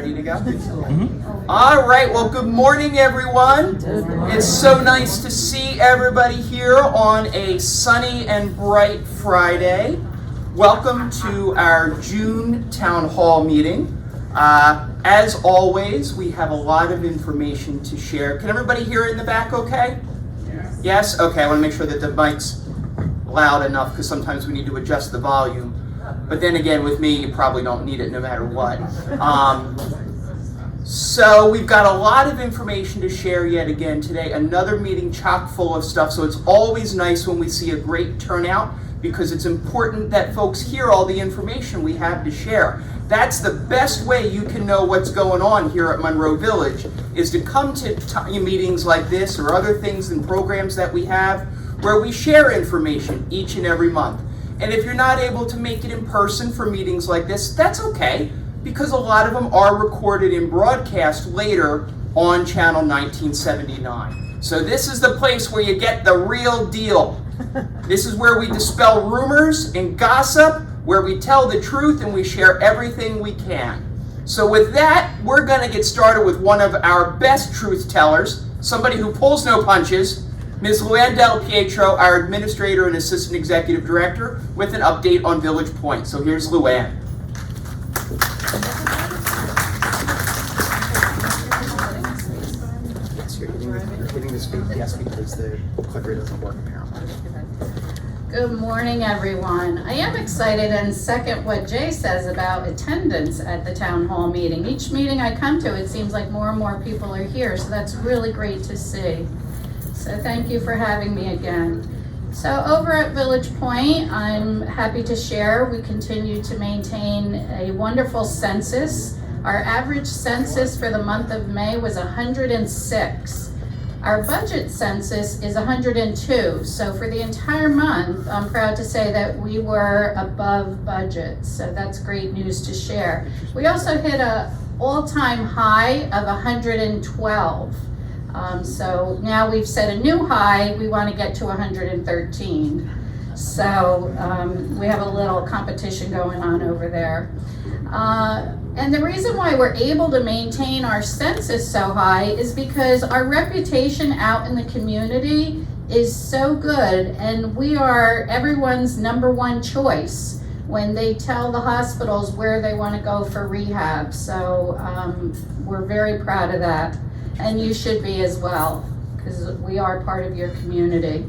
ready to go? All right, well, good morning, everyone. It's so nice to see everybody here on a sunny and bright Friday. Welcome to our June Town Hall meeting. As always, we have a lot of information to share. Can everybody hear it in the back okay? Yes? Okay, I want to make sure that the mic's loud enough because sometimes we need to adjust the volume. But then again, with me, you probably don't need it no matter what. So we've got a lot of information to share yet again today. Another meeting chock full of stuff. So it's always nice when we see a great turnout because it's important that folks hear all the information we have to share. That's the best way you can know what's going on here at Monroe Village, is to come to meetings like this or other things and programs that we have where we share information each and every month. And if you're not able to make it in person for meetings like this, that's okay, because a lot of them are recorded and broadcast later on Channel 1979. So this is the place where you get the real deal. This is where we dispel rumors and gossip, where we tell the truth and we share everything we can. So with that, we're gonna get started with one of our best truth tellers, somebody who pulls no punches, Ms. Luann Del Pietro, our Administrator and Assistant Executive Director, with an update on Village Point. So here's Luann. Yes, you're hitting the speed, yes, because the clicker doesn't work apparently. Good morning, everyone. I am excited and second what Jay says about attendance at the town hall meeting. Each meeting I come to, it seems like more and more people are here, so that's really great to see. So thank you for having me again. So over at Village Point, I'm happy to share we continue to maintain a wonderful census. Our average census for the month of May was 106. Our budget census is 102. So for the entire month, I'm proud to say that we were above budget. So that's great news to share. We also hit an all-time high of 112. So now we've set a new high, we want to get to 113. So we have a little competition going on over there. And the reason why we're able to maintain our census so high is because our reputation out in the community is so good, and we are everyone's #1 choice when they tell the hospitals where they want to go for rehab. So we're very proud of that. And you should be as well, because we are part of your community.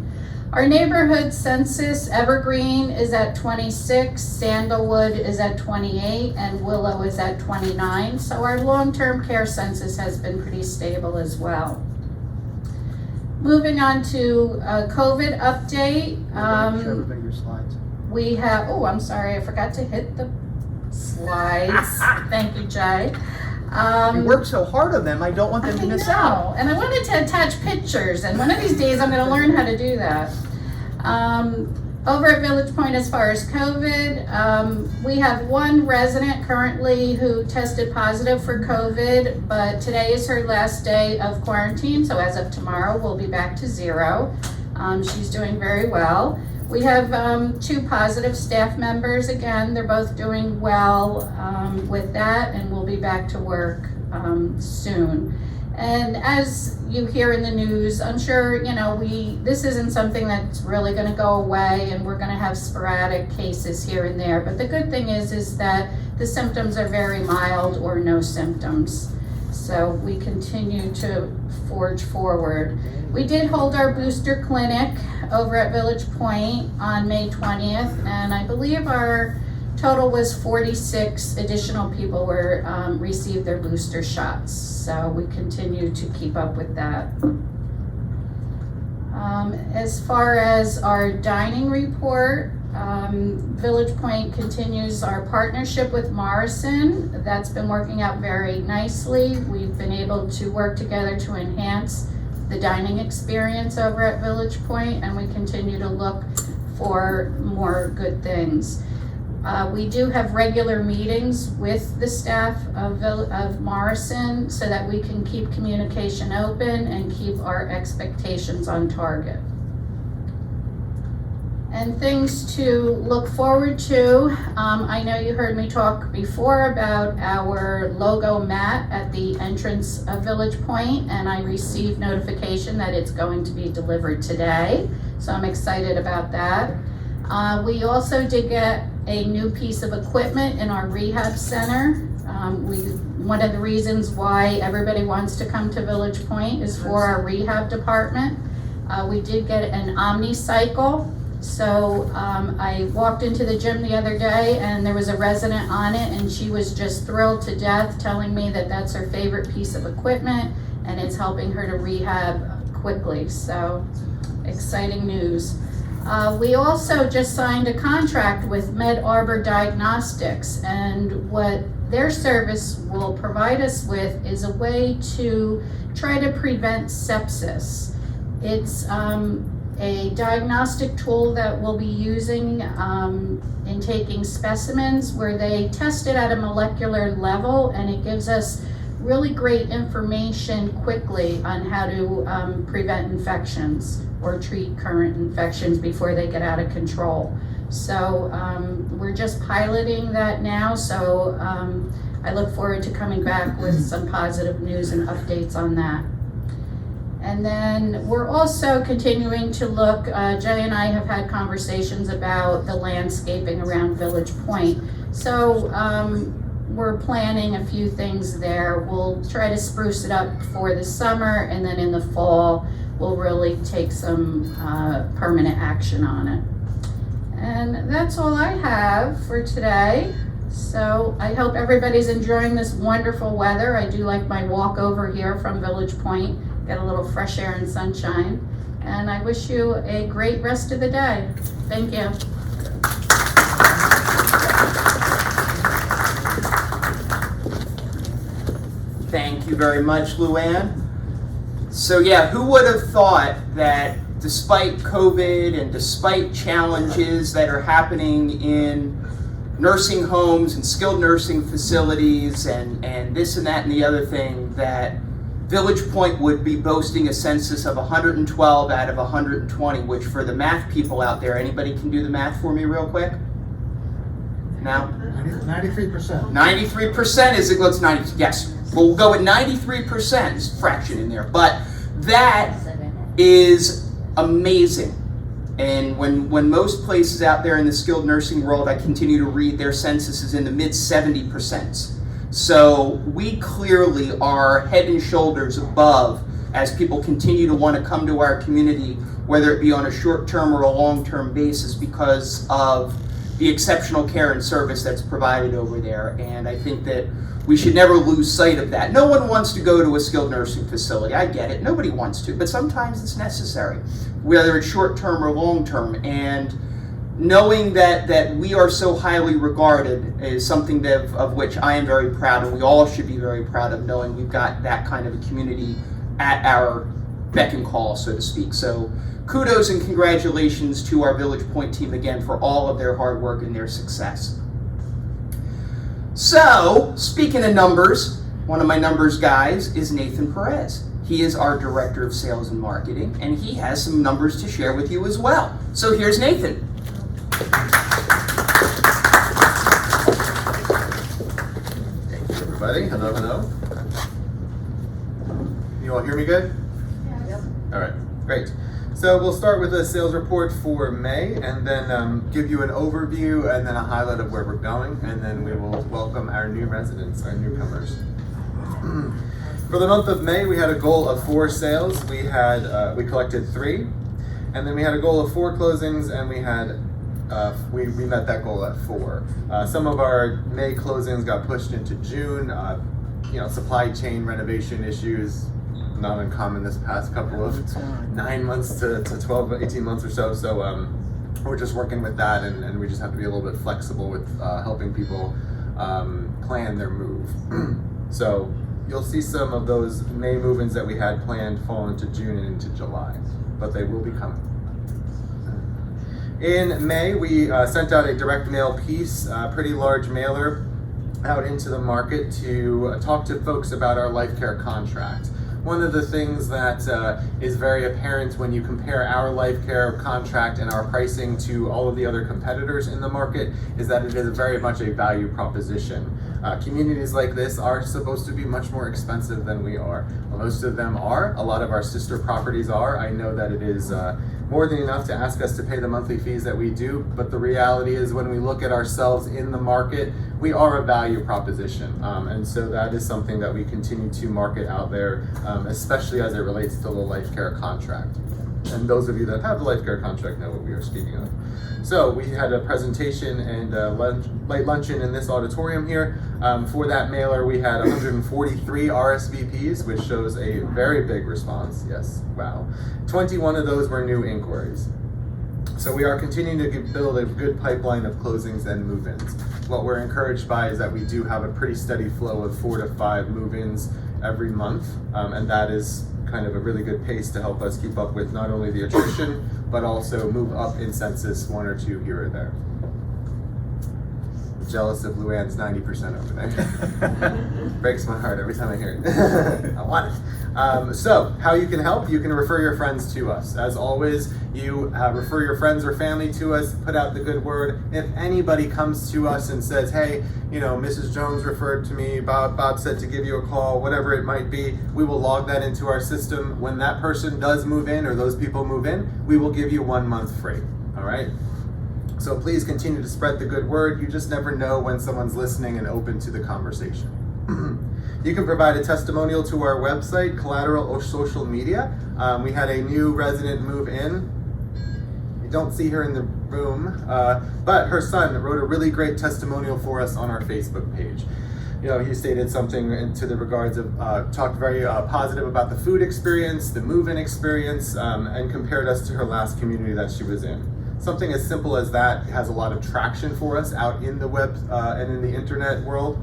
Our neighborhood census, Evergreen is at 26, Sandalwood is at 28, and Willow is at 29. So our long-term care census has been pretty stable as well. Moving on to a COVID update. We have, oh, I'm sorry, I forgot to hit the slides. Thank you, Jay. You work so hard on them, I don't want them to miss out. And I wanted to attach pictures, and one of these days I'm going to learn how to do that. Over at Village Point, as far as COVID, we have one resident currently who tested positive for COVID, but today is her last day of quarantine, so as of tomorrow we'll be back to 0. She's doing very well. We have 2 positive staff members. Again, they're both doing well with that, and we'll be back to work soon. And as you hear in the news, I'm sure, you know, this isn't something that's really going to go away, and we're going to have sporadic cases here and there. But the good thing is that the symptoms are very mild or no symptoms. So we continue to forge forward. We did hold our booster clinic over at Village Point on May 20th, and I believe our total was 46 additional people were received their booster shots. So we continue to keep up with that. As far as our dining report, Village Point continues our partnership with Morrison. That's been working out very nicely. We've been able to work together to enhance the dining experience over at Village Point, and we continue to look for more good things. We do have regular meetings with the staff of Morrison so that we can keep communication open and keep our expectations on target. And things to look forward to. I know you heard me talk before about our logo mat at the entrance of Village Point, and I received notification that it's going to be delivered today. So I'm excited about that. We also did get a new piece of equipment in our rehab center. One of the reasons why everybody wants to come to Village Point is for our rehab department. We did get an Omnicycle. So I walked into the gym the other day and there was a resident on it, and she was just thrilled to death, telling me that that's her favorite piece of equipment and it's helping her to rehab quickly. So exciting news. We also just signed a contract with Med Arbor Diagnostics, and what their service will provide us with is a way to try to prevent sepsis. It's a diagnostic tool that we'll be using in taking specimens, where they test it at a molecular level, and it gives us really great information quickly on how to prevent infections or treat current infections before they get out of control. So we're just piloting that now, so I look forward to coming back with some positive news and updates on that. And then we're also continuing to look, Jay and I have had conversations about the landscaping around Village Point. So we're planning a few things there. We'll try to spruce it up for the summer, and then in the fall, we'll really take some permanent action on it. And that's all I have for today. So I hope everybody's enjoying this wonderful weather. I do like my walk over here from Village Point. Get a little fresh air and sunshine. And I wish you a great rest of the day. Thank you. Thank you very much, Luann. So yeah, who would have thought that despite COVID and despite challenges that are happening in nursing homes and skilled nursing facilities and this and that and the other thing, that Village Point would be boasting a census of 112 out of 120, which for the math people out there, anybody can do the math for me real quick? Now? 93%. 93% is, let's 90, yes. We'll go with 93%, there's a fraction in there, but that is amazing. And when most places out there in the skilled nursing world, I continue to read, their census is in the mid 70%. So we clearly are head and shoulders above as people continue to want to come to our community, whether it be on a short-term or a long-term basis, because of the exceptional care and service that's provided over there. And I think that we should never lose sight of that. No one wants to go to a skilled nursing facility. I get it. Nobody wants to, but sometimes it's necessary, whether it's short-term or long-term. And knowing that we are so highly regarded is something of which I am very proud, and we all should be very proud of, knowing we've got that kind of a community at our beck and call, so to speak. So kudos and congratulations to our Village Point team again for all of their hard work and their success. So, speaking of numbers, one of my numbers guys is Nathan Perez. He is our Director of Sales and Marketing, and he has some numbers to share with you as well. So here's Nathan. Thank you, everybody. Hello, hello. You all hear me good? Yep. All right, great. So we'll start with a sales report for May, and then give you an overview and then a highlight of where we're going, and then we will welcome our new residents, our newcomers. For the month of May, we had a goal of 4 sales. We collected 3, and then we had a goal of 4 closings, and we had we met that goal at 4. Some of our May closings got pushed into June. Supply chain renovation issues, not uncommon this past couple of 9 months to 12, 18 months or so. So we're just working with that, and we just have to be a little bit flexible with helping people plan their move. So you'll see some of those May move-ins that we had planned fall into June and into July, but they will be coming. In May, we sent out a direct mail piece, a pretty large mailer, out into the market to talk to folks about our Life Care contract. one of the things that is very apparent when you compare our life care contract and our pricing to all of the other competitors in the market is that it is very much a value proposition. Communities like this are supposed to be much more expensive than we are. Most of them are. A lot of our sister properties are. I know that it is more than enough to ask us to pay the monthly fees that we do, but the reality is when we look at ourselves in the market, we are a value proposition. And so that is something that we continue to market out there, especially as it relates to the life care contract. And those of you that have the life care contract know what we are speaking of. So we had a presentation and light luncheon in this auditorium here. For that mailer, we had 143 RSVPs, which shows a very big response. Yes, wow. 21 of those were new inquiries. So we are continuing to build a good pipeline of closings and move-ins. What we're encouraged by is that we do have a pretty steady flow of 4 to 5 move-ins every month, and that is kind of a really good pace to help us keep up with not only the attrition, but also move up in census 1 or 2 here or there. I'm jealous of Luann's 90% over there. Breaks my heart every time I hear it. I want it. So, how you can help? You can refer your friends to us. As always, you refer your friends or family to us, put out the good word. If anybody comes to us and says, hey, you know, Mrs. Jones referred to me, Bob said to give you a call, whatever it might be, we will log that into our system. When that person does move in or those people move in, we will give you 1 month free, all right? So please continue to spread the good word. You just never know when someone's listening and open to the conversation. You can provide a testimonial to our website, collateral or social media. We had a new resident move in. You don't see her in the room, but her son wrote a really great testimonial for us on our Facebook page. You know, he stated something to the regards of, talked very positive about the food experience, the move-in experience, and compared us to her last community that she was in. Something as simple as that has a lot of traction for us out in the web and in the internet world,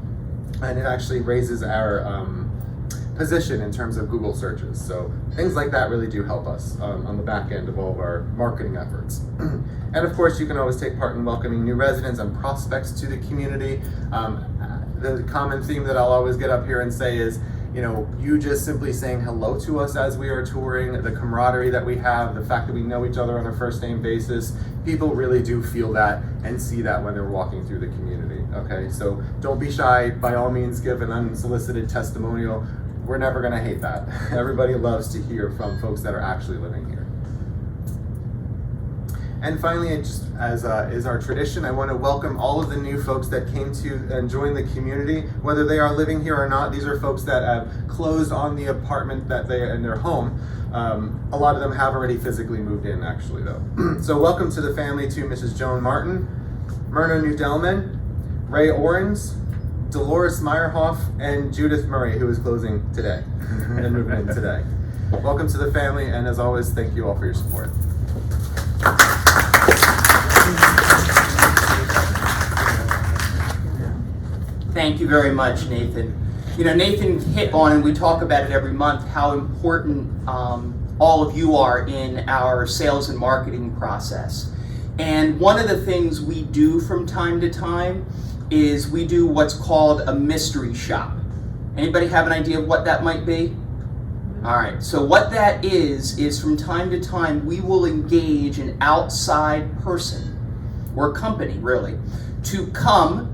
and it actually raises our position in terms of Google searches. So things like that really do help us on the back end of all of our marketing efforts. And of course, you can always take part in welcoming new residents and prospects to the community. The common theme that I'll always get up here and say is, you know, you just simply saying hello to us as we are touring, the camaraderie that we have, the fact that we know each other on a first name basis, people really do feel that and see that when they're walking through the community, okay? So don't be shy, by all means give an unsolicited testimonial. We're never gonna hate that. Everybody loves to hear from folks that are actually living here. And finally, just as is our tradition, I want to welcome all of the new folks that came to and joined the community, whether they are living here or not. These are folks that have closed on the apartment that they in their home. A lot of them have already physically moved in, actually, though. So welcome to the family to Mrs. Joan Martin, Myrna Nudelman, Ray Orens, Dolores Meyerhoff, and Judith Murray, who is closing today and moving in today. Welcome to the family, and as always, thank you all for your support. Thank you very much, Nathan. You know, Nathan hit on, and we talk about it every month, how important all of you are in our sales and marketing process. And one of the things we do from time to time is we do what's called a mystery shop. Anybody have an idea of what that might be? All right, so what that is from time to time, we will engage an outside person, or company really, to come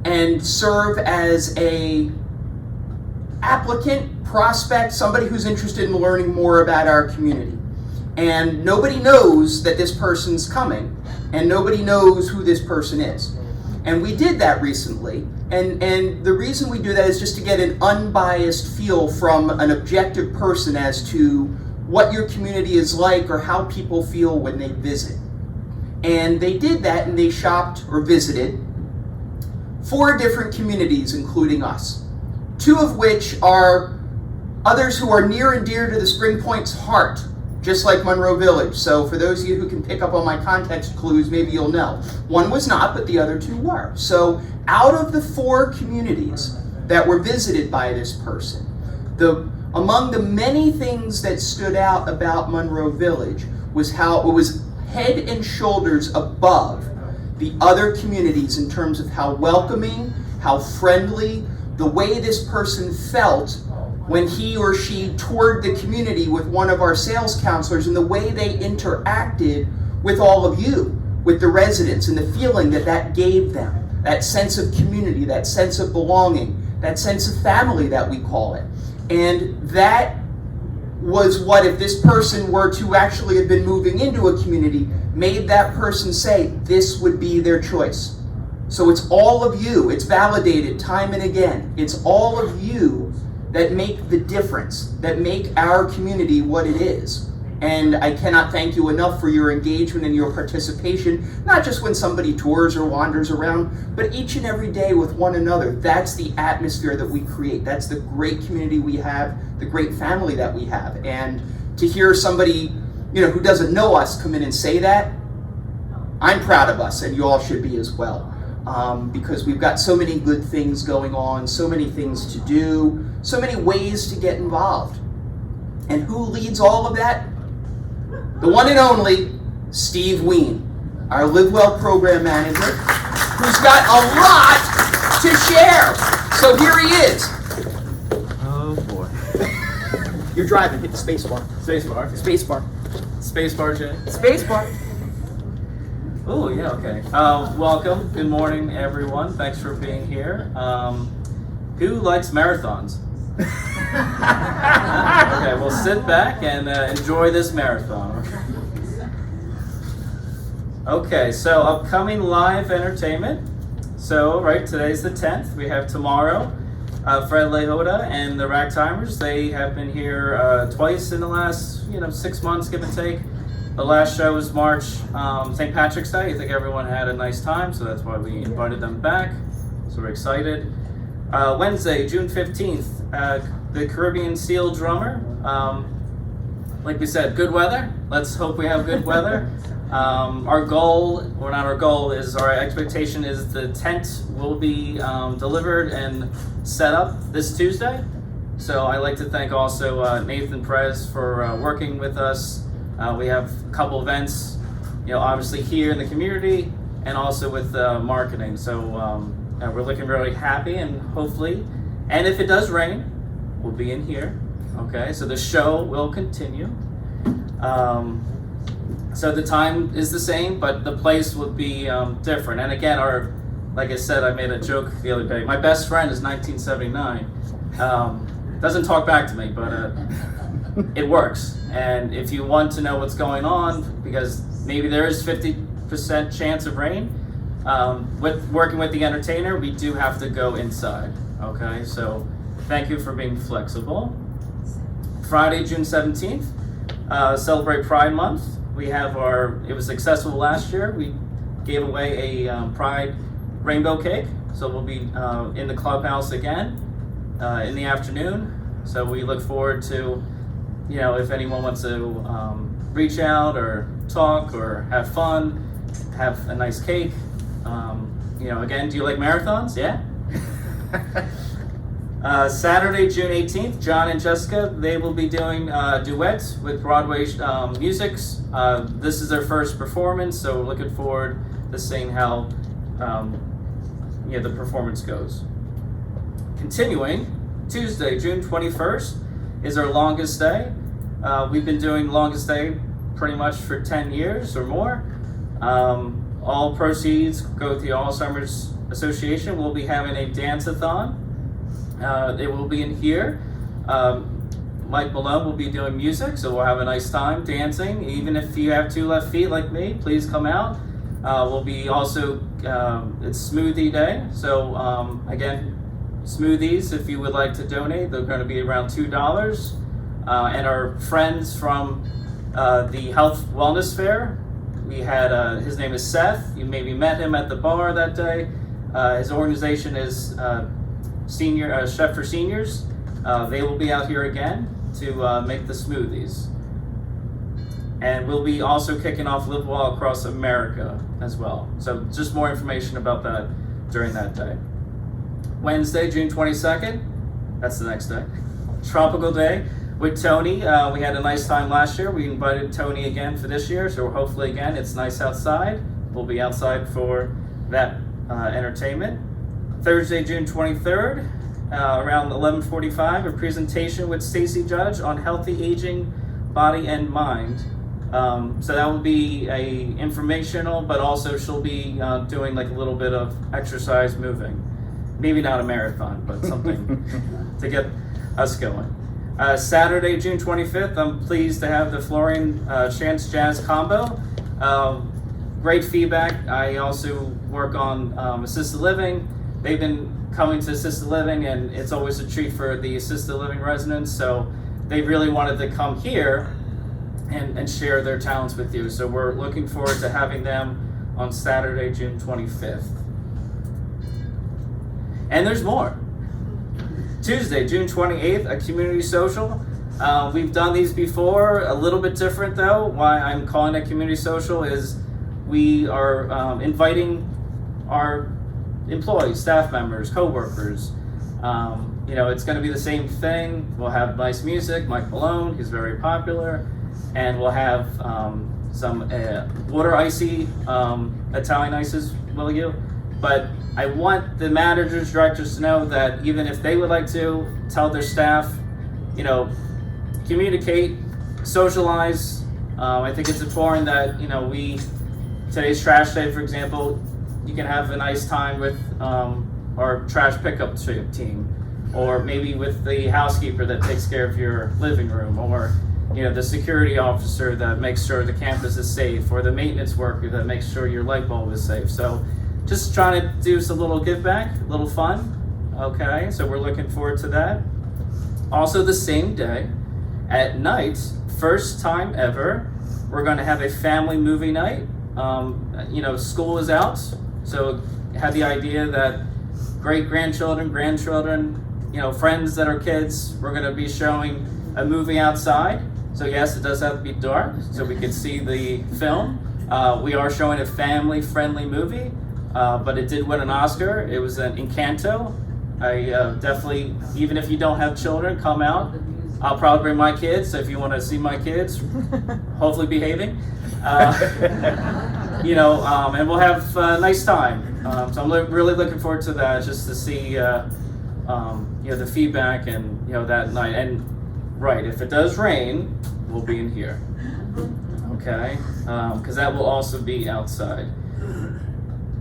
and serve as a applicant, prospect, somebody who's interested in learning more about our community. And nobody knows that this person's coming, and nobody knows who this person is. And we did that recently, and the reason we do that is just to get an unbiased feel from an objective person as to what your community is like or how people feel when they visit. And they did that, and they shopped or visited 4 different communities, including us, 2 of which are others who are near and dear to the Spring Point's heart, just like Monroe Village. So for those of you who can pick up on my context clues, maybe you'll know. One was not, but the other 2 were. So out of the 4 communities that were visited by this person, among the many things that stood out about Monroe Village was how it was head and shoulders above the other communities in terms of how welcoming, how friendly, the way this person felt when he or she toured the community with one of our sales counselors and the way they interacted with all of you, with the residents, and the feeling that that gave them, that sense of community, that sense of belonging, that sense of family that we call it. And that was what, if this person were to actually have been moving into a community, made that person say this would be their choice. So it's all of you, it's validated time and again, it's all of you that make the difference, that make our community what it is. And I cannot thank you enough for your engagement and your participation, not just when somebody tours or wanders around, but each and every day with one another. That's the atmosphere that we create. That's the great community we have, the great family that we have. And to hear somebody, who doesn't know us come in and say that, I'm proud of us, and you all should be as well. Because we've got so many good things going on, so many things to do, so many ways to get involved. And who leads all of that? The one and only Steve Ween, our Live Well program manager, who's got a lot to share. So here he is. Oh boy. You're driving, hit the space bar. Space bar. Space bar. Space bar, Jay. Space bar. Oh yeah, okay. Welcome. Good morning, everyone. Thanks for being here. Who likes marathons? Okay, well sit back and enjoy this marathon. Okay, so upcoming live entertainment. So, today's the 10th. We have tomorrow, Fred Lehota and the Ragtimers. They have been here twice in the last, 6 months, give and take. The last show was March, St. Patrick's Day. I think everyone had a nice time, so that's why we invited them back. So we're excited. Wednesday, June 15th, the Caribbean Seal drummer. Like we said, good weather. Let's hope we have good weather. Our expectation is the tent will be delivered and set up this Tuesday. So I'd like to thank also Nathan Perez for working with us. We have a couple events, obviously here in the community and also with marketing. So we're looking really happy, and hopefully, and if it does rain, we'll be in here. Okay, so the show will continue. So the time is the same, but the place will be different. And again, like I said, I made a joke the other day. My best friend is 1979. Doesn't talk back to me, but it works. And if you want to know what's going on, because maybe there is 50% chance of rain, with working with the entertainer, we do have to go inside. Okay, so thank you for being flexible. Friday, June 17th, celebrate Pride Month. We have it was successful last year. We gave away a Pride rainbow cake. So we'll be in the clubhouse again in the afternoon. So we look forward to, if anyone wants to reach out or talk or have fun, have a nice cake. Again, do you like marathons? Yeah? Saturday, June 18th, John and Jessica, they will be doing duets with Broadway Musics. This is their first performance, so we're looking forward to seeing how the performance goes. Continuing, Tuesday, June 21st is our longest day. We've been doing longest day pretty much for 10 years or more. All proceeds go to the Alzheimer's Association. We'll be having a dance-a-thon. It will be in here. Mike Malone will be doing music, so we'll have a nice time dancing. Even if you have two left feet like me, please come out. We'll be also, it's smoothie day. So again, smoothies, if you would like to donate, they're going to be around $2. And our friends from the Health Wellness Fair, we had, his name is Seth. You maybe met him at the bar that day. His organization is Senior Chef for Seniors. They will be out here again to make the smoothies. And we'll be also kicking off Live Well across America as well. So just more information about that during that day. Wednesday, June 22nd, that's the next day. Tropical Day with Tony. We had a nice time last year. We invited Tony again for this year, so hopefully again, it's nice outside. We'll be outside for that entertainment. Thursday, June 23rd around 11:45, a presentation with Stacy Judge on healthy aging, body and mind. So that will be a informational, but also she'll be doing like a little bit of exercise moving. Maybe not a marathon, but something to get us going. Saturday, June 25th, I'm pleased to have the Florian Chance Jazz Combo. Great feedback. I also work on assisted living. They've been coming to assisted living, and it's always a treat for the assisted living residents. So they really wanted to come here and share their talents with you. So we're looking forward to having them on Saturday, June 25th. And there's more. Tuesday, June 28th, a community social. We've done these before, a little bit different though. Why I'm calling it community social is we are inviting our employees, staff members, co-workers. It's going to be the same thing. We'll have nice music, Mike Malone, he's very popular, and we'll have some water icy, Italian ices, will you? But I want the managers, directors to know that even if they would like to tell their staff, communicate, socialize. I think it's important that, today's trash day, for example, you can have a nice time with our trash pickup team, or maybe with the housekeeper that takes care of your living room, or the security officer that makes sure the campus is safe, or the maintenance worker that makes sure your light bulb is safe. So just trying to do some little give back, a little fun. Okay, so we're looking forward to that. Also the same day, at night, first time ever, we're going to have a family movie night. School is out, so have the idea that great-grandchildren, grandchildren, friends that are kids, we're going to be showing a movie outside. So yes, it does have to be dark so we can see the film. We are showing a family-friendly movie, but it did win an Oscar. It was an Encanto. I definitely, even if you don't have children, come out. I'll probably bring my kids, so if you want to see my kids, hopefully behaving. And we'll have a nice time. So I'm really looking forward to that, just to see, the feedback and, that night. And right, if it does rain, we'll be in here. Okay? Because that will also be outside.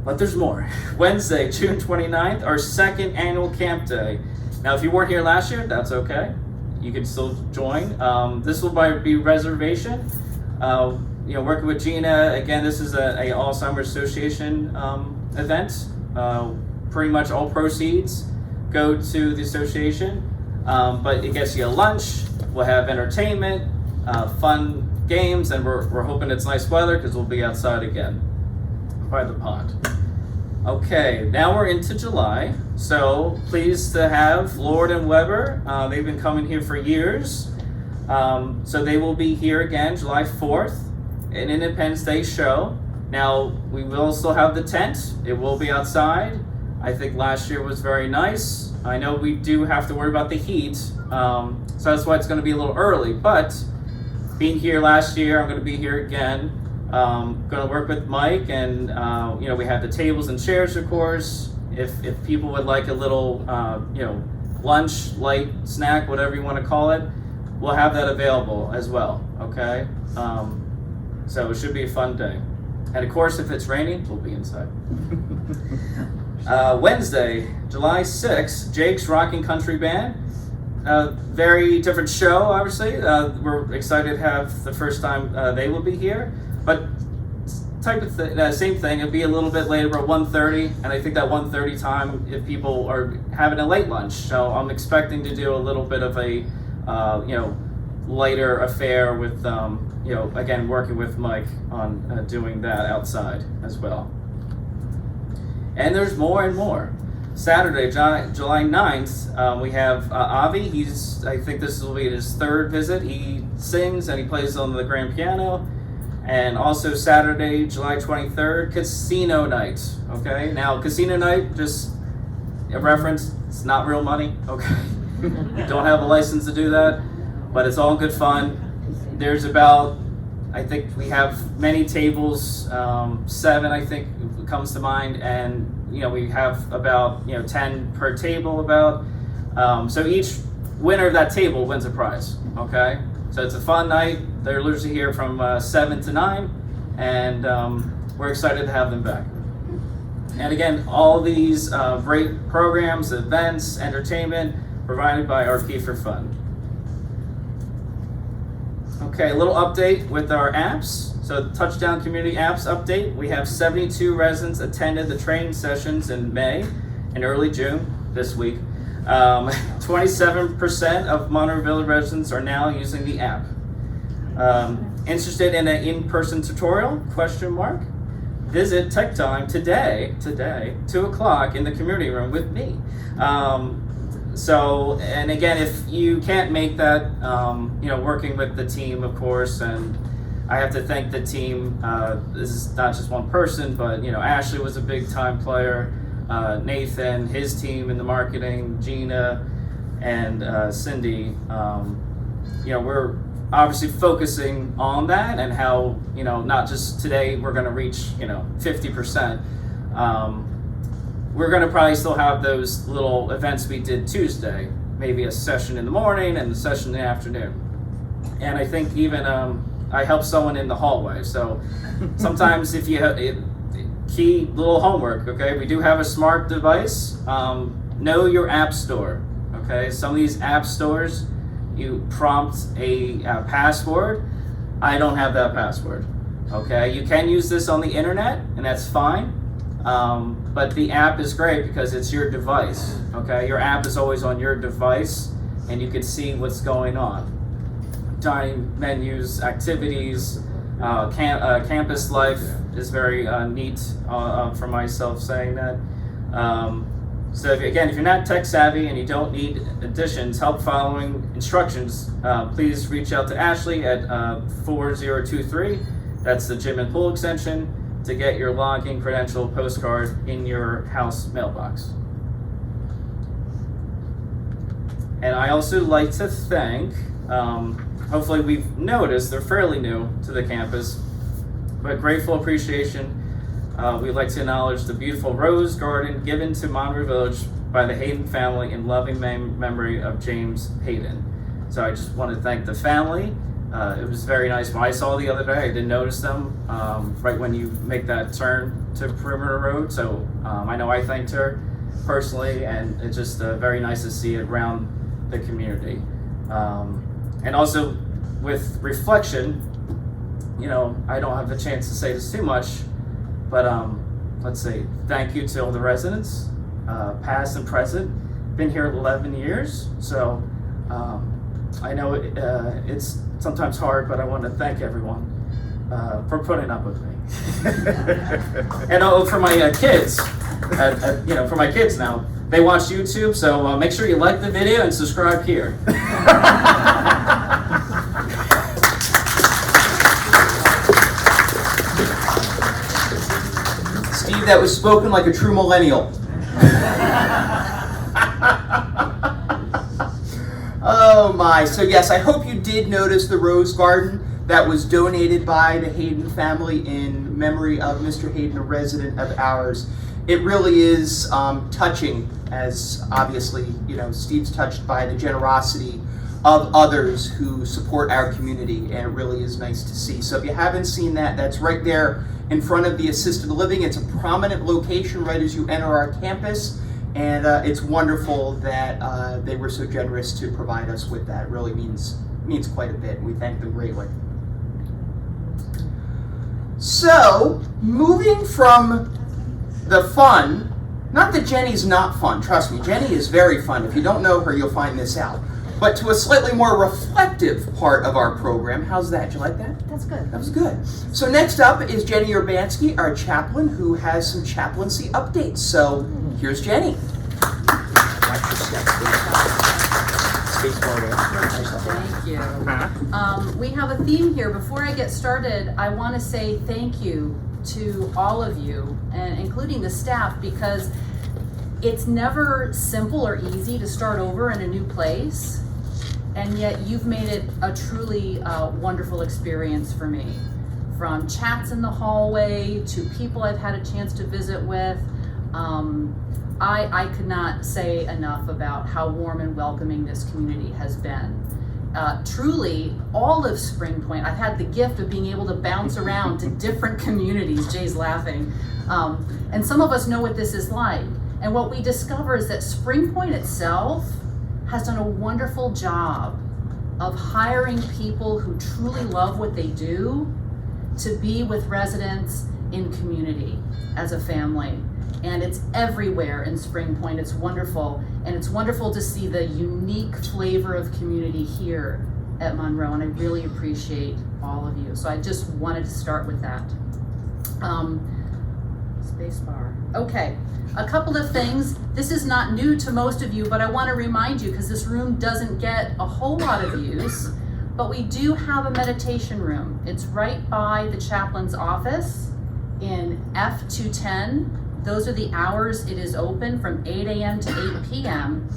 But there's more. Wednesday, June 29th, our second annual camp day. Now, if you weren't here last year, that's okay. You can still join. This will be reservation. Working with Gina, again, this is a Alzheimer's Association event. Pretty much all proceeds go to the association. But it gets you a lunch, we'll have entertainment, fun games, and we're hoping it's nice weather because we'll be outside again by the pond. Okay, now we're into July, so pleased to have Lord and Weber. They've been coming here for years, so they will be here again July 4th, an Independence Day show. Now, we will still have the tent. It will be outside. I think last year was very nice. I know we do have to worry about the heat, so that's why it's going to be a little early, but being here last year, I'm going to be here again. Going to work with Mike, and we have the tables and chairs, of course. If people would like a little lunch, light snack, whatever you want to call it, we'll have that available as well. Okay, so it should be a fun day. And of course, if it's raining, we'll be inside. Wednesday, July 6th, Jake's Rocking Country Band. Very different show, obviously. We're excited to have the first time they will be here. But same thing, it'll be a little bit later, about 1:30, and I think that 1:30 time, if people are having a late lunch, so I'm expecting to do a little bit of a, lighter affair with, again, working with Mike on doing that outside as well. And there's more and more. Saturday, July 9th, we have Avi. I think this will be his third visit. He sings and he plays on the grand piano. And also Saturday, July 23rd, Casino Night, okay? Now, Casino Night, just a reference, it's not real money, okay? You don't have a license to do that, but it's all good fun. There's about, I think we have many tables, 7, I think, comes to mind, and, we have about, 10 per table about. So each winner of that table wins a prize, okay? So it's a fun night. They're usually here from 7 to 9, and we're excited to have them back. And again, all these great programs, events, entertainment provided by our Kiefer Fund. Okay, a little update with our apps. So Touchdown Community Apps update. We have 72 residents attended the training sessions in May and early June this week. 27% of Monroe Village residents are now using the app. Interested in an in-person tutorial? Question mark. Visit Tech Time today, 2 o'clock in the community room with me. So, and again, if you can't make that, working with the team, of course, and I have to thank the team. This is not just one person, but, Ashley was a big time player, Nathan, his team in the marketing, Gina, and Cindy. We're obviously focusing on that and how, not just today we're going to reach, 50%. We're going to probably still have those little events we did Tuesday, maybe a session in the morning and a session in the afternoon. And I think even I helped someone in the hallway. So sometimes if you have key little homework, okay, we do have a smart device. Know your app store, okay? Some of these app stores, you prompt a password. I don't have that password, okay? You can use this on the internet, and that's fine. But the app is great because it's your device, okay? Your app is always on your device, and you can see what's going on. Dining menus, activities, campus life is very neat for myself saying that. So if you're not tech savvy and you don't need additions, help following instructions, please reach out to Ashley at 4023. That's the gym and pool extension to get your login credential postcard in your house mailbox. And I also like to thank, hopefully we've noticed they're fairly new to the campus, but grateful appreciation. We'd like to acknowledge the beautiful rose garden given to Monroe Village by the Hayden family in loving memory of James Hayden. So I just want to thank the family. It was very nice. When I saw the other day, I didn't notice them right when you make that turn to Perimeter Road. So I know I thanked her personally, and it's just very nice to see it around the community. And also with reflection, I don't have the chance to say this too much, but let's say thank you to all the residents, past and present. Been here 11 years, so I know it's sometimes hard, but I want to thank everyone for putting up with me. And for my kids, for my kids now, they watch YouTube, so make sure you like the video and subscribe here. Steve, that was spoken like a true millennial. Oh my, so yes, I hope you did notice the rose garden that was donated by the Hayden family in memory of Mr. Hayden, a resident of ours. It really is touching, as obviously, Steve's touched by the generosity of others who support our community, and it really is nice to see. So if you haven't seen that, that's right there in front of the assisted living. It's a prominent location right as you enter our campus, and it's wonderful that they were so generous to provide us with that. It really means quite a bit, and we thank them greatly. So, moving from the fun, not that Jenny's not fun, trust me, Jenny is very fun. If you don't know her, you'll find this out. But to a slightly more reflective part of our program. How's that? Did you like that? That's good. That was good. So next up is Jenny Urbanski, our chaplain, who has some chaplaincy updates. So here's Jenny. Thank you. We have a theme here. Before I get started, I want to say thank you to all of you, and including the staff, because it's never simple or easy to start over in a new place, and yet you've made it a truly wonderful experience for me. From chats in the hallway to people I've had a chance to visit with, I could not say enough about how warm and welcoming this community has been. Truly, all of Spring Point, I've had the gift of being able to bounce around to different communities. Jay's laughing. And some of us know what this is like. And what we discover is that Spring Point itself has done a wonderful job of hiring people who truly love what they do to be with residents in community as a family. And it's everywhere in Spring Point. It's wonderful. And it's wonderful to see the unique flavor of community here at Monroe. And I really appreciate all of you. So I just wanted to start with that. Spacebar. Okay, a couple of things. This is not new to most of you, but I want to remind you, because this room doesn't get a whole lot of use, but we do have a meditation room. It's right by the chaplain's office in F210. Those are the hours it is open, from 8 a.m. to 8 p.m.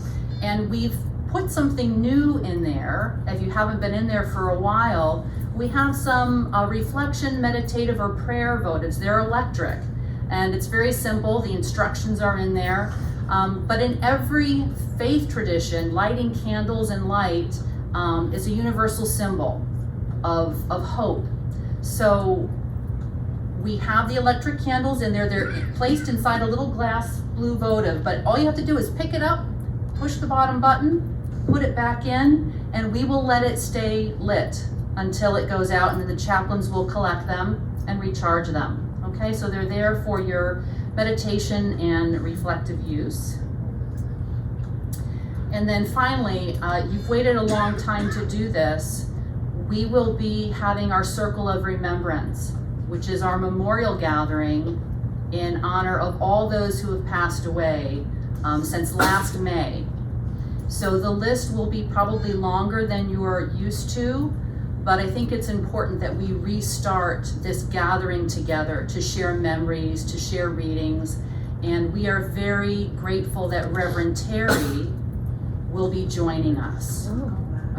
And we've put something new in there. If you haven't been in there for a while, we have some reflection, meditative, or prayer votives. They're electric. And it's very simple. The instructions are in there. But in every faith tradition, lighting candles and light is a universal symbol of hope. So we have the electric candles in there. They're placed inside a little glass blue votive, but all you have to do is pick it up, push the bottom button, put it back in, and we will let it stay lit until it goes out, and then the chaplains will collect them and recharge them. Okay, so they're there for your meditation and reflective use. And then finally, you've waited a long time to do this. We will be having our Circle of Remembrance, which is our memorial gathering in honor of all those who have passed away since last May. So the list will be probably longer than you're used to, but I think it's important that we restart this gathering together to share memories, to share readings, and we are very grateful that Reverend Terry will be joining us.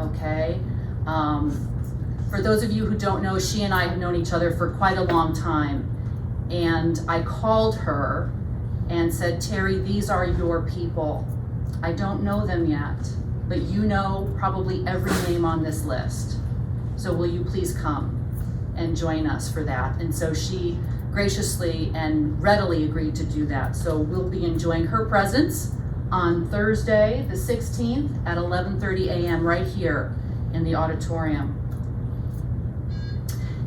Okay? For those of you who don't know, she and I have known each other for quite a long time, and I called her and said, Terry, these are your people. I don't know them yet, but you know probably every name on this list. So will you please come and join us for that? And so she graciously and readily agreed to do that. So we'll be enjoying her presence on Thursday, the 16th at 11:30 a.m. right here in the auditorium.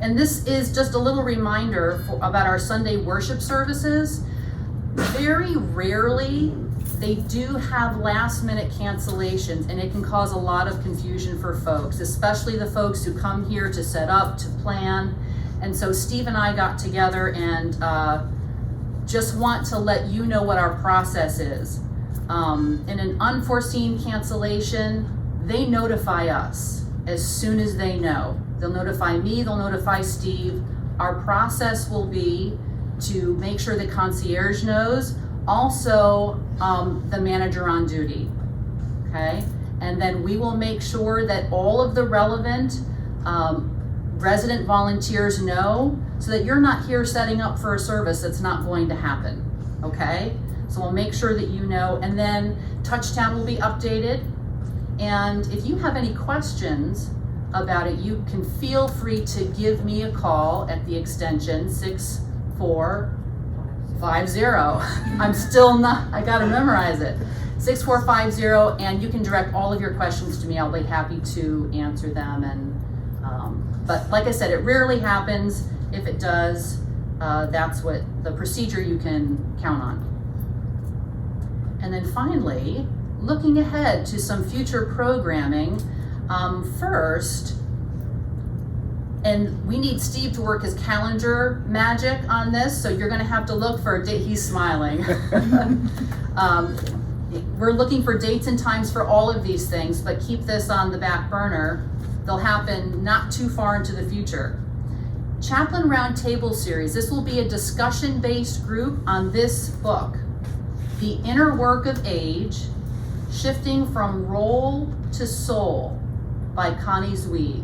And this is just a little reminder about our Sunday worship services. Very rarely they do have last minute cancellations, and it can cause a lot of confusion for folks, especially the folks who come here to set up, to plan. And so Steve and I got together and just want to let you know what our process is. In an unforeseen cancellation, they notify us as soon as they know. They'll notify me, they'll notify Steve. Our process will be to make sure the concierge knows, also the manager on duty, okay? And then we will make sure that all of the relevant resident volunteers know, so that you're not here setting up for a service that's not going to happen, okay? So we'll make sure that you know, and then Touchtown will be updated. And if you have any questions about it, you can feel free to give me a call at the extension 6450. I'm still not, I gotta memorize it. 6450, and you can direct all of your questions to me. I'll be happy to answer them. And but like I said, it rarely happens. If it does, that's what the procedure you can count on. And then finally, looking ahead to some future programming, first, and we need Steve to work his calendar magic on this, so you're gonna have to look for a date. He's smiling. We're looking for dates and times for all of these things, but keep this on the back burner. They'll happen not too far into the future. Chaplain Roundtable Series. This will be a discussion-based group on this book, The Inner Work of Age, Shifting from Role to Soul by Connie Zweig.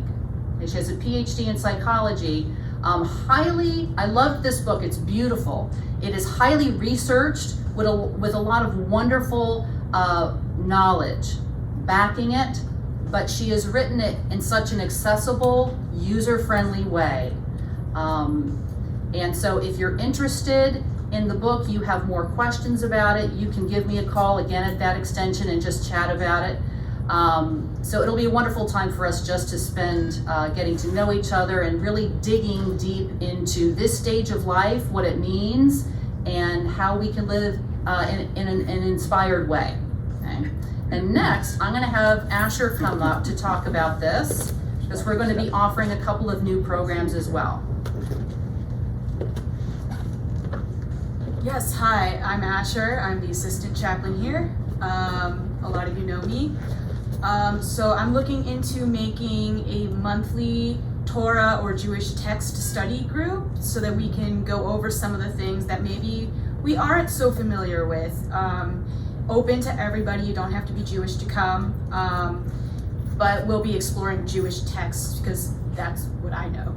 And she has a PhD in psychology. I love this book, it's beautiful. It is highly researched with a lot of wonderful knowledge backing it, but she has written it in such an accessible, user-friendly way. And so if you're interested in the book, you have more questions about it, you can give me a call again at that extension and just chat about it. So it'll be a wonderful time for us just to spend getting to know each other and really digging deep into this stage of life, what it means, and how we can live in an inspired way. Okay? And next, I'm going to have Asher come up to talk about this, because we're going to be offering a couple of new programs as well. Yes, hi, I'm Asher. I'm the assistant chaplain here. A lot of you know me. So I'm looking into making a monthly Torah or Jewish text study group so that we can go over some of the things that maybe we aren't so familiar with. Open to everybody, you don't have to be Jewish to come, but we'll be exploring Jewish texts because that's what I know.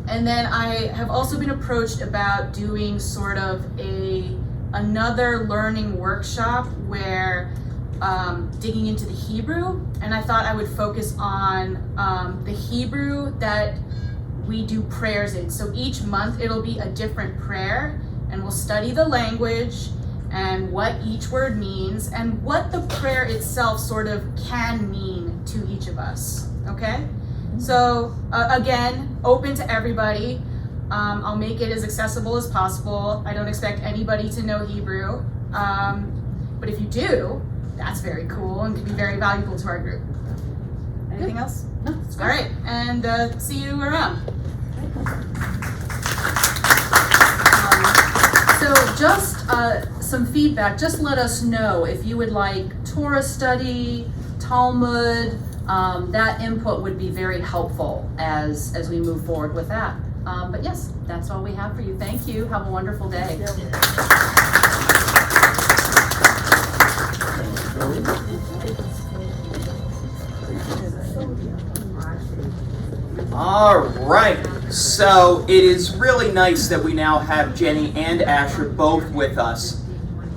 And then I have also been approached about doing sort of another learning workshop where digging into the Hebrew, and I thought I would focus on the Hebrew that we do prayers in. So each month it'll be a different prayer, and we'll study the language and what each word means and what the prayer itself sort of can mean to each of us, okay? So again, open to everybody. I'll make it as accessible as possible. I don't expect anybody to know Hebrew, but if you do, that's very cool and can be very valuable to our group. Anything else? No, that's All right, and see you around. So just some feedback, just let us know if you would like Torah study, Talmud, that input would be very helpful as we move forward with that. But yes, that's all we have for you. Thank you. Have a wonderful day. All right, so it is really nice that we now have Jenny and Asher both with us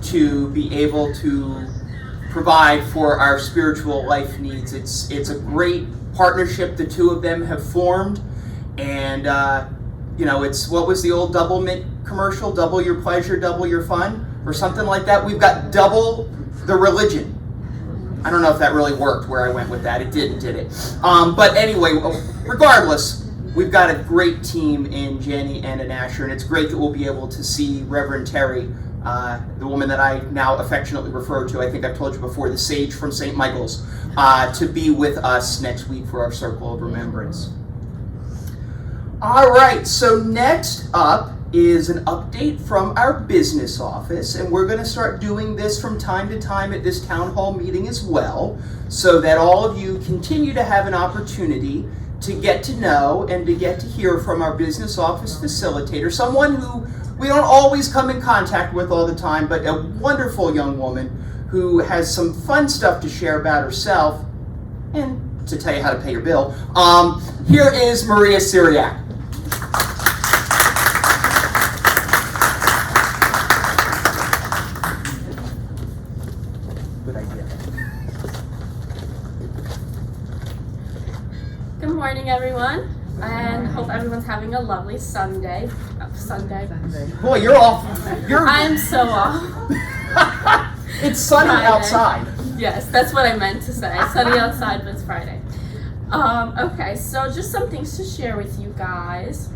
to be able to provide for our spiritual life needs. It's a great partnership the two of them have formed, and it's, what was the old Double Mint commercial? Double your pleasure, double your fun, or something like that. We've got double the religion. I don't know if that really worked where I went with that. It didn't, did it? But anyway, regardless, we've got a great team in Jenny and in Asher, and it's great that we'll be able to see Reverend Terry, the woman that I now affectionately refer to, I think I've told you before, the sage from St. Michael's, to be with us next week for our Circle of Remembrance. All right, so next up is an update from our business office, and we're going to start doing this from time to time at this town hall meeting as well, so that all of you continue to have an opportunity to get to know and to get to hear from our business office facilitator, someone who we don't always come in contact with all the time, but a wonderful young woman who has some fun stuff to share about herself and to tell you how to pay your bill. Here is Maria Syriac. Good idea. Good morning, everyone, and hope everyone's having a lovely Sunday. Boy, you're off. I'm so off. It's sunny Friday. outside. Yes, that's what I meant to say. Sunny outside, but it's Friday. Okay, so just some things to share with you guys.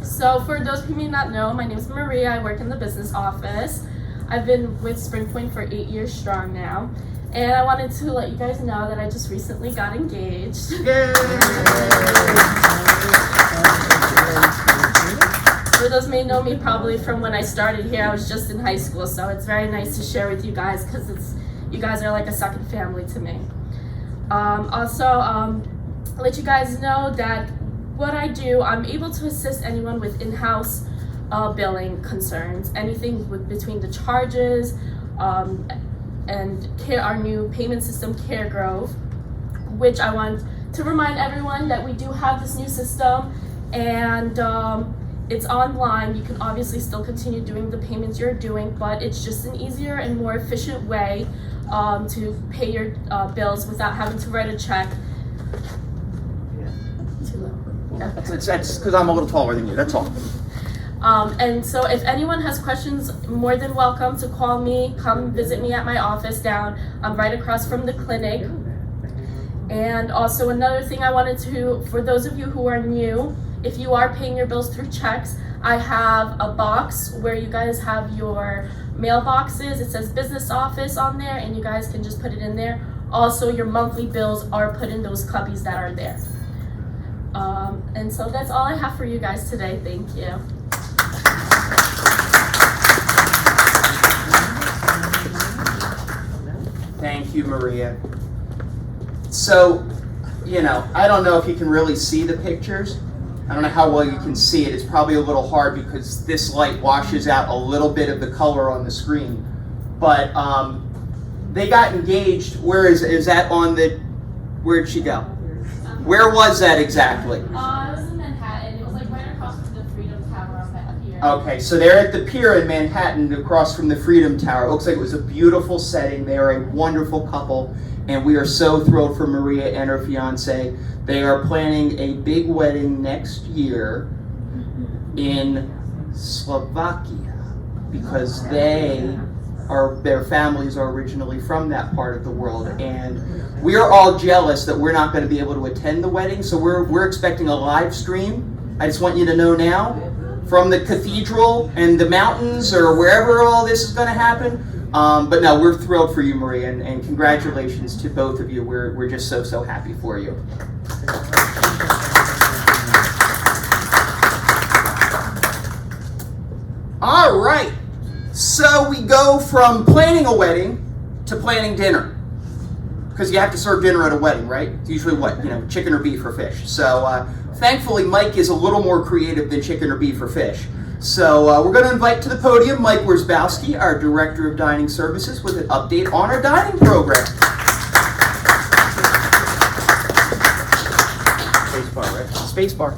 So for those who may not know, my name is Maria. I work in the business office. I've been with SpringPoint for 8 years strong now. And I wanted to let you guys know that I just recently got engaged. Yay! For those who may know me probably from when I started here, I was just in high school, so it's very nice to share with you guys because you guys are like a second family to me. Also, let you guys know that what I do, I'm able to assist anyone with in-house billing concerns, anything between the charges and our new payment system, CareGrove, which I want to remind everyone that we do have this new system, and It's online. You can obviously still continue doing the payments you're doing, but it's just an easier and more efficient way to pay your bills without having to write a check. Too low. Yeah. That's because I'm a little taller than you, that's all. And so if anyone has questions, more than welcome to call me, come visit me at my office down right across from the clinic. And also another thing I wanted to, for those of you who are new, if you are paying your bills through checks, I have a box where you guys have your mailboxes. It says business office on there, and you guys can just put it in there. Also, your monthly bills are put in those cubbies that are there. And so that's all I have for you guys today. Thank you. Thank you, Maria. So, I don't know if you can really see the pictures. I don't know how well you can see it. It's probably a little hard because this light washes out a little bit of the color on the screen. But they got engaged. Where is that on the, where'd she go? Where was that exactly? It was in Manhattan. It was like right across from the Freedom Tower up here. Okay, so they're at the pier in Manhattan across from the Freedom Tower. It looks like it was a beautiful setting. They are a wonderful couple, and we are so thrilled for Maria and her fiance. They are planning a big wedding next year in Slovakia because their families are originally from that part of the world, and we are all jealous that we're not going to be able to attend the wedding, so we're expecting a live stream. I just want you to know now, from the cathedral and the mountains or wherever all this is going to happen. But no, we're thrilled for you, Maria, and congratulations to both of you. We're just so happy for you. All right, so we go from planning a wedding to planning dinner. Because you have to serve dinner at a wedding, right? It's usually what, chicken or beef or fish. So thankfully, Mike is a little more creative than chicken or beef or fish. So we're going to invite to the podium Mike Wierzbowski, our Director of Dining Services, with an update on our dining program. Spacebar, right? Spacebar.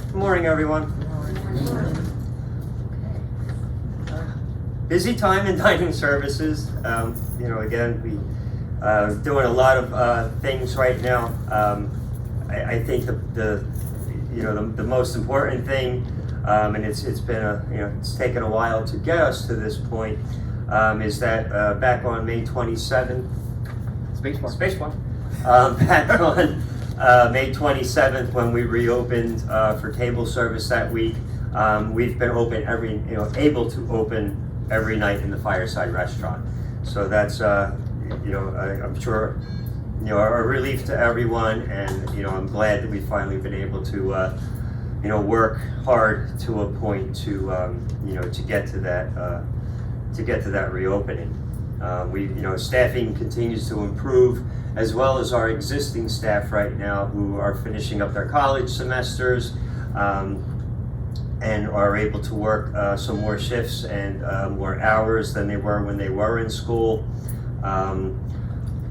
Good morning, everyone. Busy time in dining services. Again, we doing a lot of things right now. I think the most important thing, and it's been it's taken a while to get us to this point, is that back on May 27th, Spacebar. Back on May 27th, when we reopened for table service that week, we've been open able to open every night in the Fireside Restaurant. So that's I'm sure a relief to everyone, and I'm glad that we've finally been able to work hard to a point to get to that reopening. Staffing continues to improve, as well as our existing staff right now who are finishing up their college semesters and are able to work some more shifts and more hours than they were when they were in school.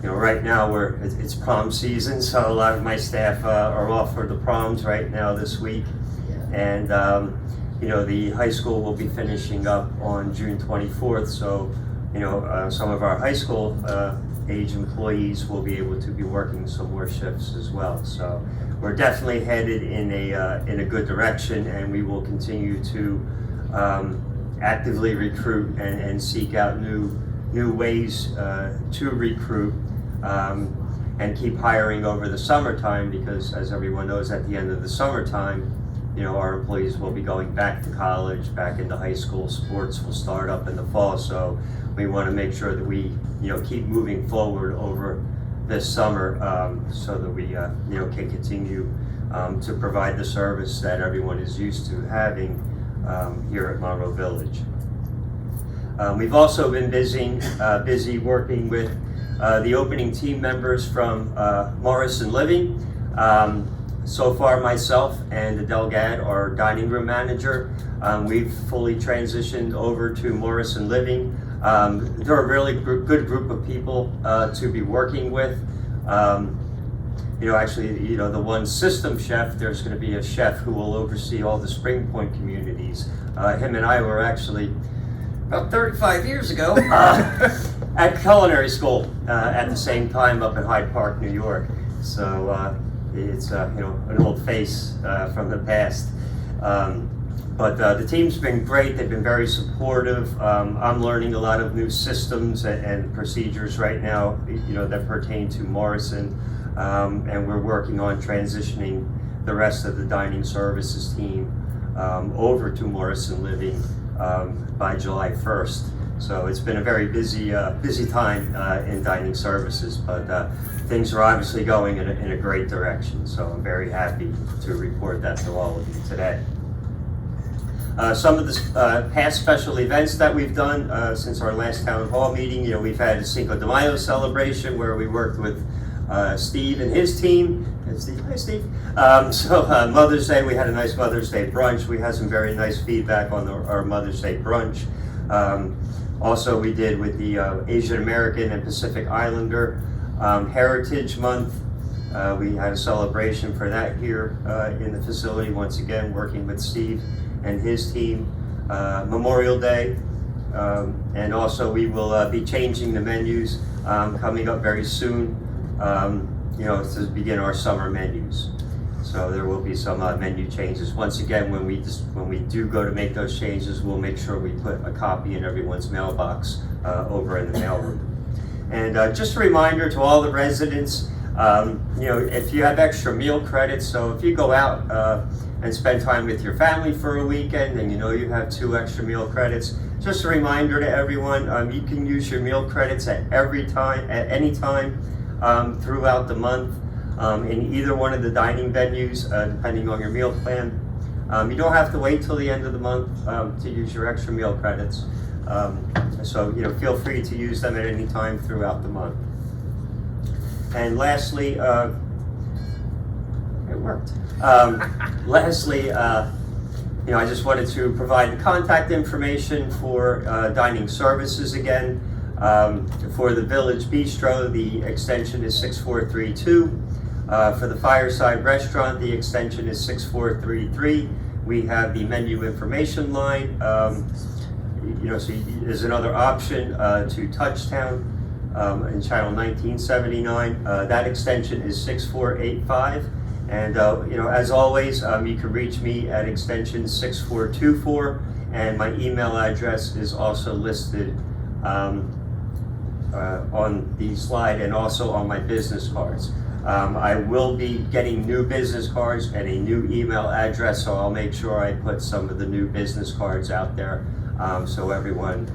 Right now it's prom season, so a lot of my staff are off for the proms right now this week, and the high school will be finishing up on June 24th. So some of our high school age employees will be able to be working some more shifts as well. So we're definitely headed in a good direction, and we will continue to actively recruit and seek out new ways to recruit and keep hiring over the summertime, because as everyone knows, at the end of the summertime, our employees will be going back to college, back into high school. Sports will start up in the fall, so we want to make sure that we keep moving forward over this summer, so that we can continue to provide the service that everyone is used to having here at Monroe Village. We've also been busy working with the opening team members from Morrison Living. So far, myself and Adele Gadd, our dining room manager, we've fully transitioned over to Morrison Living. They're a really good group of people to be working with. actually, the one system chef, there's going to be a chef who will oversee all the Spring Point communities. Him and I were actually about 35 years ago at culinary school at the same time up in Hyde Park, New York. So it's an old face from the past. But the team's been great. They've been very supportive. I'm learning a lot of new systems and procedures right now, that pertain to Morrison. And we're working on transitioning the rest of the dining services team over to Morrison Living by July 1st. So it's been a very busy time in dining services, but things are obviously going in a great direction. So I'm very happy to report that to all of you today. Some of the past special events that we've done since our last town hall meeting, we've had a Cinco de Mayo celebration where we worked with Steve and his team. Hi, Steve. So Mother's Day, we had a nice Mother's Day brunch. We had some very nice feedback on our Mother's Day brunch. Also, we did with the Asian American and Pacific Islander Heritage Month. We had a celebration for that here in the facility, once again, working with Steve and his team. Memorial Day, and also we will be changing the menus coming up very soon, to begin our summer menus. So there will be some menu changes. Once again, when we do go to make those changes, we'll make sure we put a copy in everyone's mailbox over in the mailroom. And just a reminder to all the residents, if you have extra meal credits, so if you go out and spend time with your family for a weekend and you have 2 extra meal credits, just a reminder to everyone, you can use your meal credits at any time throughout the month in either one of the dining venues, depending on your meal plan. You don't have to wait till the end of the month to use your extra meal credits. So feel free to use them at any time throughout the month. And lastly, it worked. Lastly, I just wanted to provide the contact information for dining services again. For the Village Bistro, the extension is 6432. For the Fireside Restaurant, the extension is 6433. We have the menu information line. So there's another option to Touchtown in channel 1979. That extension is 6485. And as always, you can reach me at extension 6424, and my email address is also listed on the slide and also on my business cards. I will be getting new business cards and a new email address, so I'll make sure I put some of the new business cards out there so everyone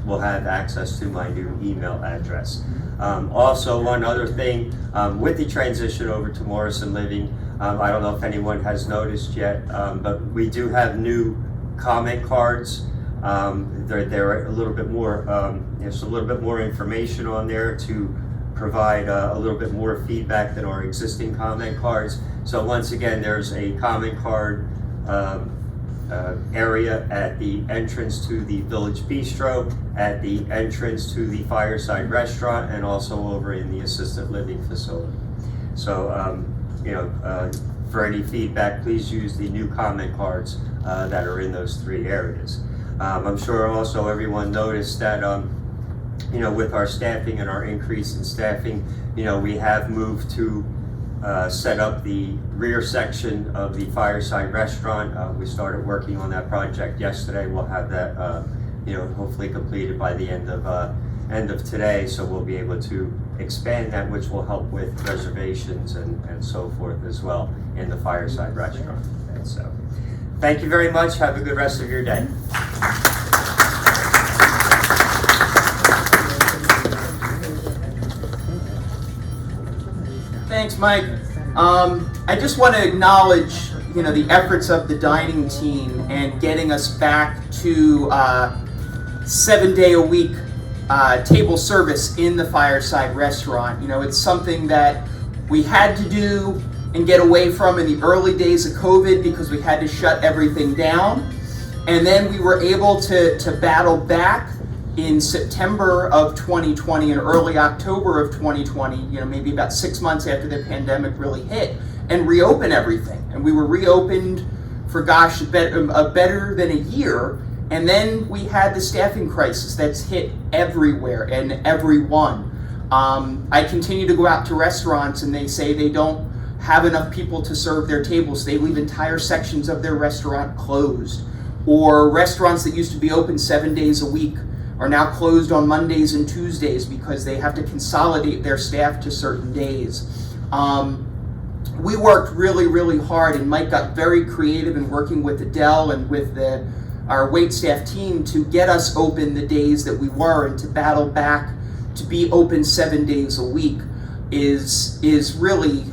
will have access to my new email address. Also, one other thing, with the transition over to Morrison Living, I don't know if anyone has noticed yet, but we do have new comment cards. They're a little bit more, there's a little bit more information on there to provide a little bit more feedback than our existing comment cards. So once again, there's a comment card area at the entrance to the Village Bistro, at the entrance to the Fireside Restaurant, and also over in the assisted living facility. So, for any feedback, please use the new comment cards that are in those 3 areas. I'm sure also everyone noticed that, with our staffing and our increase in staffing, we have moved to set up the rear section of the Fireside Restaurant. We started working on that project yesterday. We'll have that, hopefully completed by the end of today. So we'll be able to expand that, which will help with reservations and so forth as well in the Fireside Restaurant. And so, thank you very much. Have a good rest of your day. Thanks, Mike. I just want to acknowledge, the efforts of the dining team and getting us back to 7-day-a-week table service in the Fireside Restaurant. It's something that we had to do and get away from in the early days of COVID because we had to shut everything down. And then we were able to battle back in September of 2020 and early October of 2020, maybe about 6 months after the pandemic really hit, and reopen everything. And we were reopened for, better than a year. And then we had the staffing crisis that's hit everywhere and everyone. I continue to go out to restaurants and they say they don't have enough people to serve their tables. They leave entire sections of their restaurant closed. Or restaurants that used to be open 7 days a week are now closed on Mondays and Tuesdays because they have to consolidate their staff to certain days. We worked really, really hard, and Mike got very creative in working with Adele and with our waitstaff team to get us open the days that we were, and to battle back to be open 7 days a week is really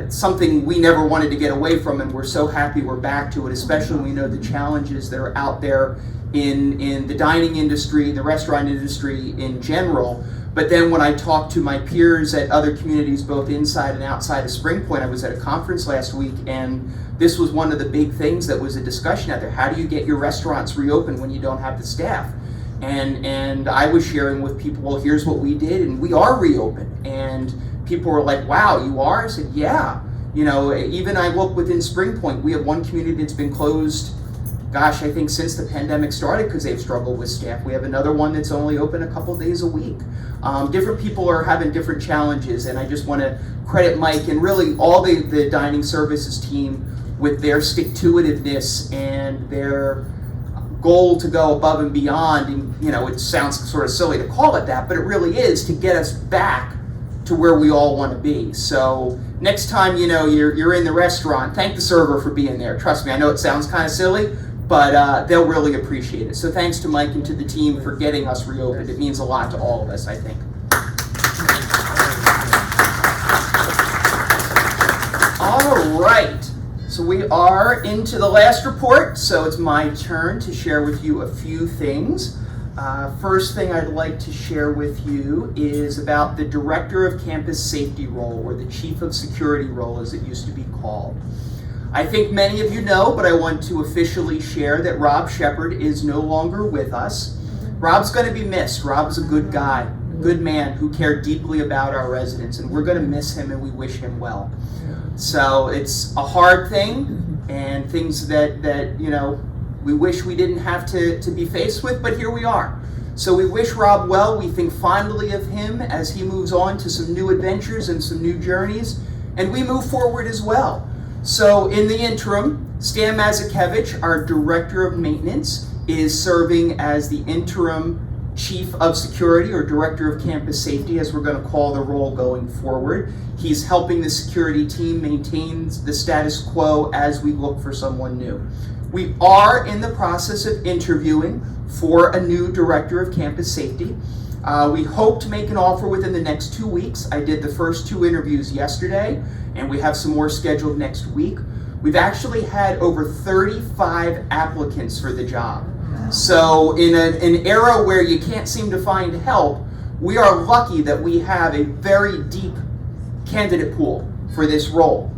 something we never wanted to get away from, and we're so happy we're back to it, especially when we know the challenges that are out there in the dining industry, the restaurant industry in general. But then when I talk to my peers at other communities, both inside and outside of Spring Point, I was at a conference last week, and this was one of the big things that was a discussion out there. How do you get your restaurants reopened when you don't have the staff? And I was sharing with people, well, here's what we did, and we are reopened. And people were like, wow, you are? I said, yeah. Even I look within Spring Point, we have one community that's been closed, gosh, I think since the pandemic started because they've struggled with staff. We have another one that's only open a couple days a week. Different people are having different challenges, and I just want to credit Mike and really all the dining services team with their stick-to-itiveness and their goal to go above and beyond. And it sounds sort of silly to call it that, but it really is to get us back to where we all want to be. So next time you're in the restaurant, thank the server for being there. Trust me, I know it sounds kind of silly, but they'll really appreciate it. So thanks to Mike and to the team for getting us reopened. It means a lot to all of us, I think. All right, so we are into the last report, so it's my turn to share with you a few things. First thing I'd like to share with you is about the Director of Campus Safety role, or the Chief of Security role as it used to be called. I think many of you know, but I want to officially share that Rob Shepard is no longer with us. Rob's going to be missed. Rob's a good guy, good man who cared deeply about our residents, and we're going to miss him and we wish him well. So it's a hard thing, and things that we wish we didn't have to be faced with, but here we are. So we wish Rob well. We think fondly of him as he moves on to some new adventures and some new journeys, and we move forward as well. So in the interim, Stan Mazakevich, our Director of Maintenance, is serving as the interim Chief of Security, or Director of Campus Safety, as we're going to call the role going forward. He's helping the security team maintain the status quo as we look for someone new. We are in the process of interviewing for a new Director of Campus Safety. We hope to make an offer within the next 2 weeks. I did the first 2 interviews yesterday, and we have some more scheduled next week. We've actually had over 35 applicants for the job. So in an era where you can't seem to find help, we are lucky that we have a very deep candidate pool for this role.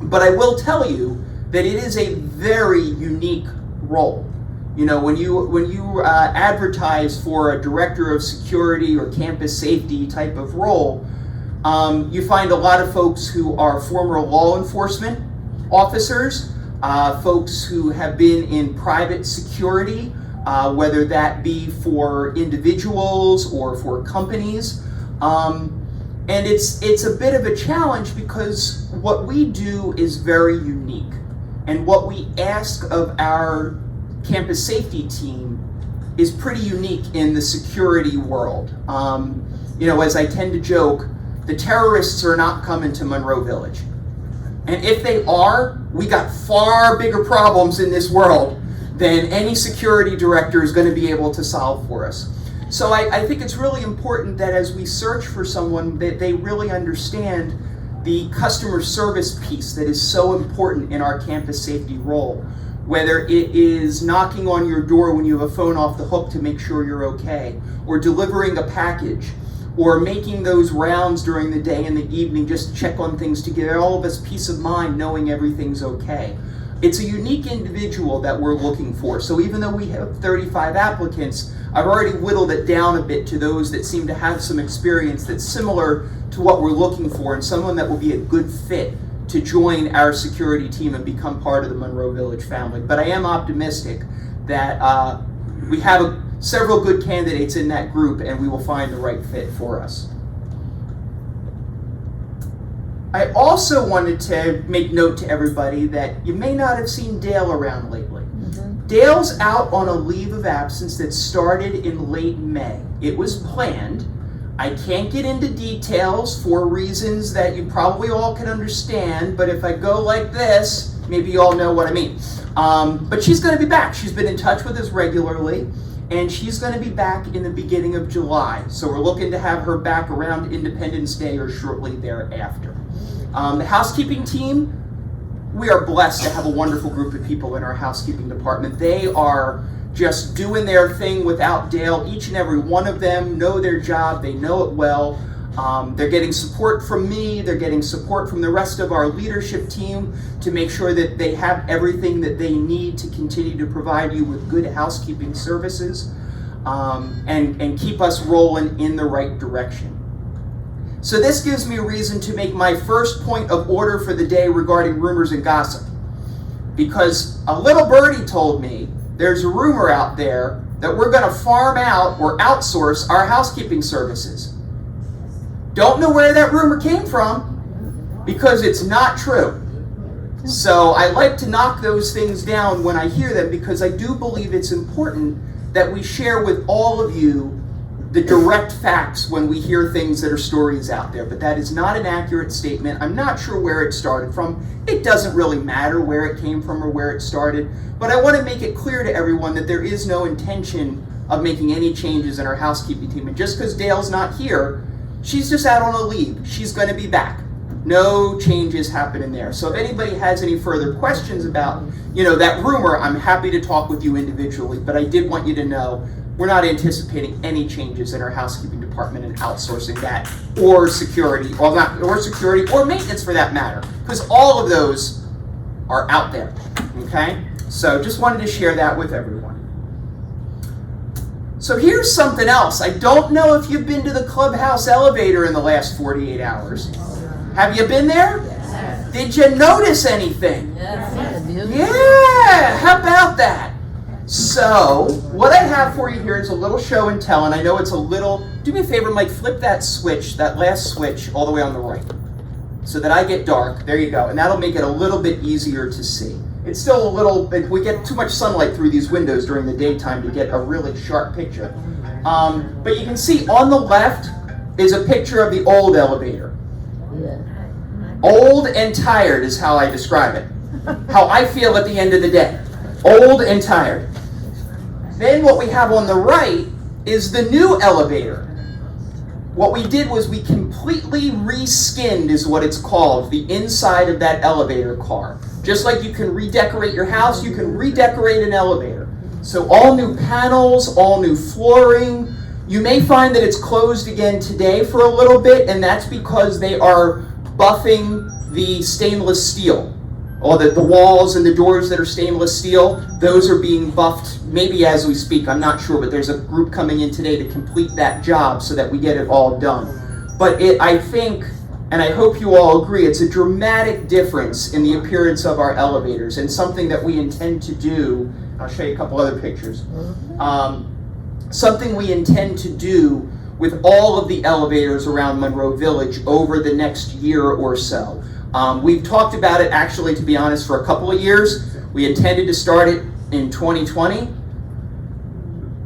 But I will tell you that it is a very unique role. When you advertise for a Director of Security or Campus Safety type of role, you find a lot of folks who are former law enforcement officers, folks who have been in private security, whether that be for individuals or for companies. And it's a bit of a challenge because what we do is very unique. And what we ask of our campus safety team is pretty unique in the security world. As I tend to joke, the terrorists are not coming to Monroe Village. And if they are, we got far bigger problems in this world than any security director is going to be able to solve for us. So I think it's really important that as we search for someone, that they really understand the customer service piece that is so important in our campus safety role. Whether it is knocking on your door when you have a phone off the hook to make sure you're okay, or delivering a package, or making those rounds during the day and the evening just to check on things to give all of us peace of mind knowing everything's okay. It's a unique individual that we're looking for. So even though we have 35 applicants, I've already whittled it down a bit to those that seem to have some experience that's similar to what we're looking for, and someone that will be a good fit to join our security team and become part of the Monroe Village family. But I am optimistic that we have several good candidates in that group, and we will find the right fit for us. I also wanted to make note to everybody that you may not have seen Dale around lately. Dale's out on a leave of absence that started in late May. It was planned. I can't get into details for reasons that you probably all can understand, but if I go like this, maybe you all know what I mean. But she's going to be back. She's been in touch with us regularly, and she's going to be back in the beginning of July. So we're looking to have her back around Independence Day or shortly thereafter. The housekeeping team, we are blessed to have a wonderful group of people in our housekeeping department. They are just doing their thing without Dale. Each and every one of them know their job. They know it well. They're getting support from me. They're getting support from the rest of our leadership team to make sure that they have everything that they need to continue to provide you with good housekeeping services and keep us rolling in the right direction. So this gives me a reason to make my first point of order for the day regarding rumors and gossip. Because a little birdie told me there's a rumor out there that we're going to farm out or outsource our housekeeping services. Don't know where that rumor came from because it's not true. So I like to knock those things down when I hear them because I do believe it's important that we share with all of you the direct facts when we hear things that are stories out there, but that is not an accurate statement. I'm not sure where it started from. It doesn't really matter where it came from or where it started, but I want to make it clear to everyone that there is no intention of making any changes in our housekeeping team. And just because Dale's not here, she's just out on a leave. She's going to be back. No changes happening there. So if anybody has any further questions about, that rumor, I'm happy to talk with you individually, but I did want you to know we're not anticipating any changes in our housekeeping department and outsourcing that, or security, or maintenance for that matter, because all of those are out there, okay? So just wanted to share that with everyone. So here's something else. I don't know if you've been to the clubhouse elevator in the last 48 hours. Have you been there? Yes. Did you notice anything? Yes. Yeah, how about that? So, what I have for you here is a little show and tell, and I know it's a little, do me a favor, Mike, flip that switch, that last switch, all the way on the right, so that I get dark. There you go, and that'll make it a little bit easier to see. It's still a little bit, we get too much sunlight through these windows during the daytime to get a really sharp picture. But you can see on the left is a picture of the old elevator. Old and tired is how I describe it. How I feel at the end of the day. Old and tired. Then what we have on the right is the new elevator. What we did was we completely reskinned, is what it's called, the inside of that elevator car. Just like you can redecorate your house, you can redecorate an elevator. So all new panels, all new flooring. You may find that it's closed again today for a little bit, and that's because they are buffing the stainless steel. All the walls and the doors that are stainless steel, those are being buffed maybe as we speak, I'm not sure, but there's a group coming in today to complete that job so that we get it all done. But I think, and I hope you all agree, it's a dramatic difference in the appearance of our elevators and something that we intend to do. I'll show you a couple other pictures. Something we intend to do with all of the elevators around Monroe Village over the next year or so. We've talked about it, actually, to be honest, for a couple of years. We intended to start it in 2020.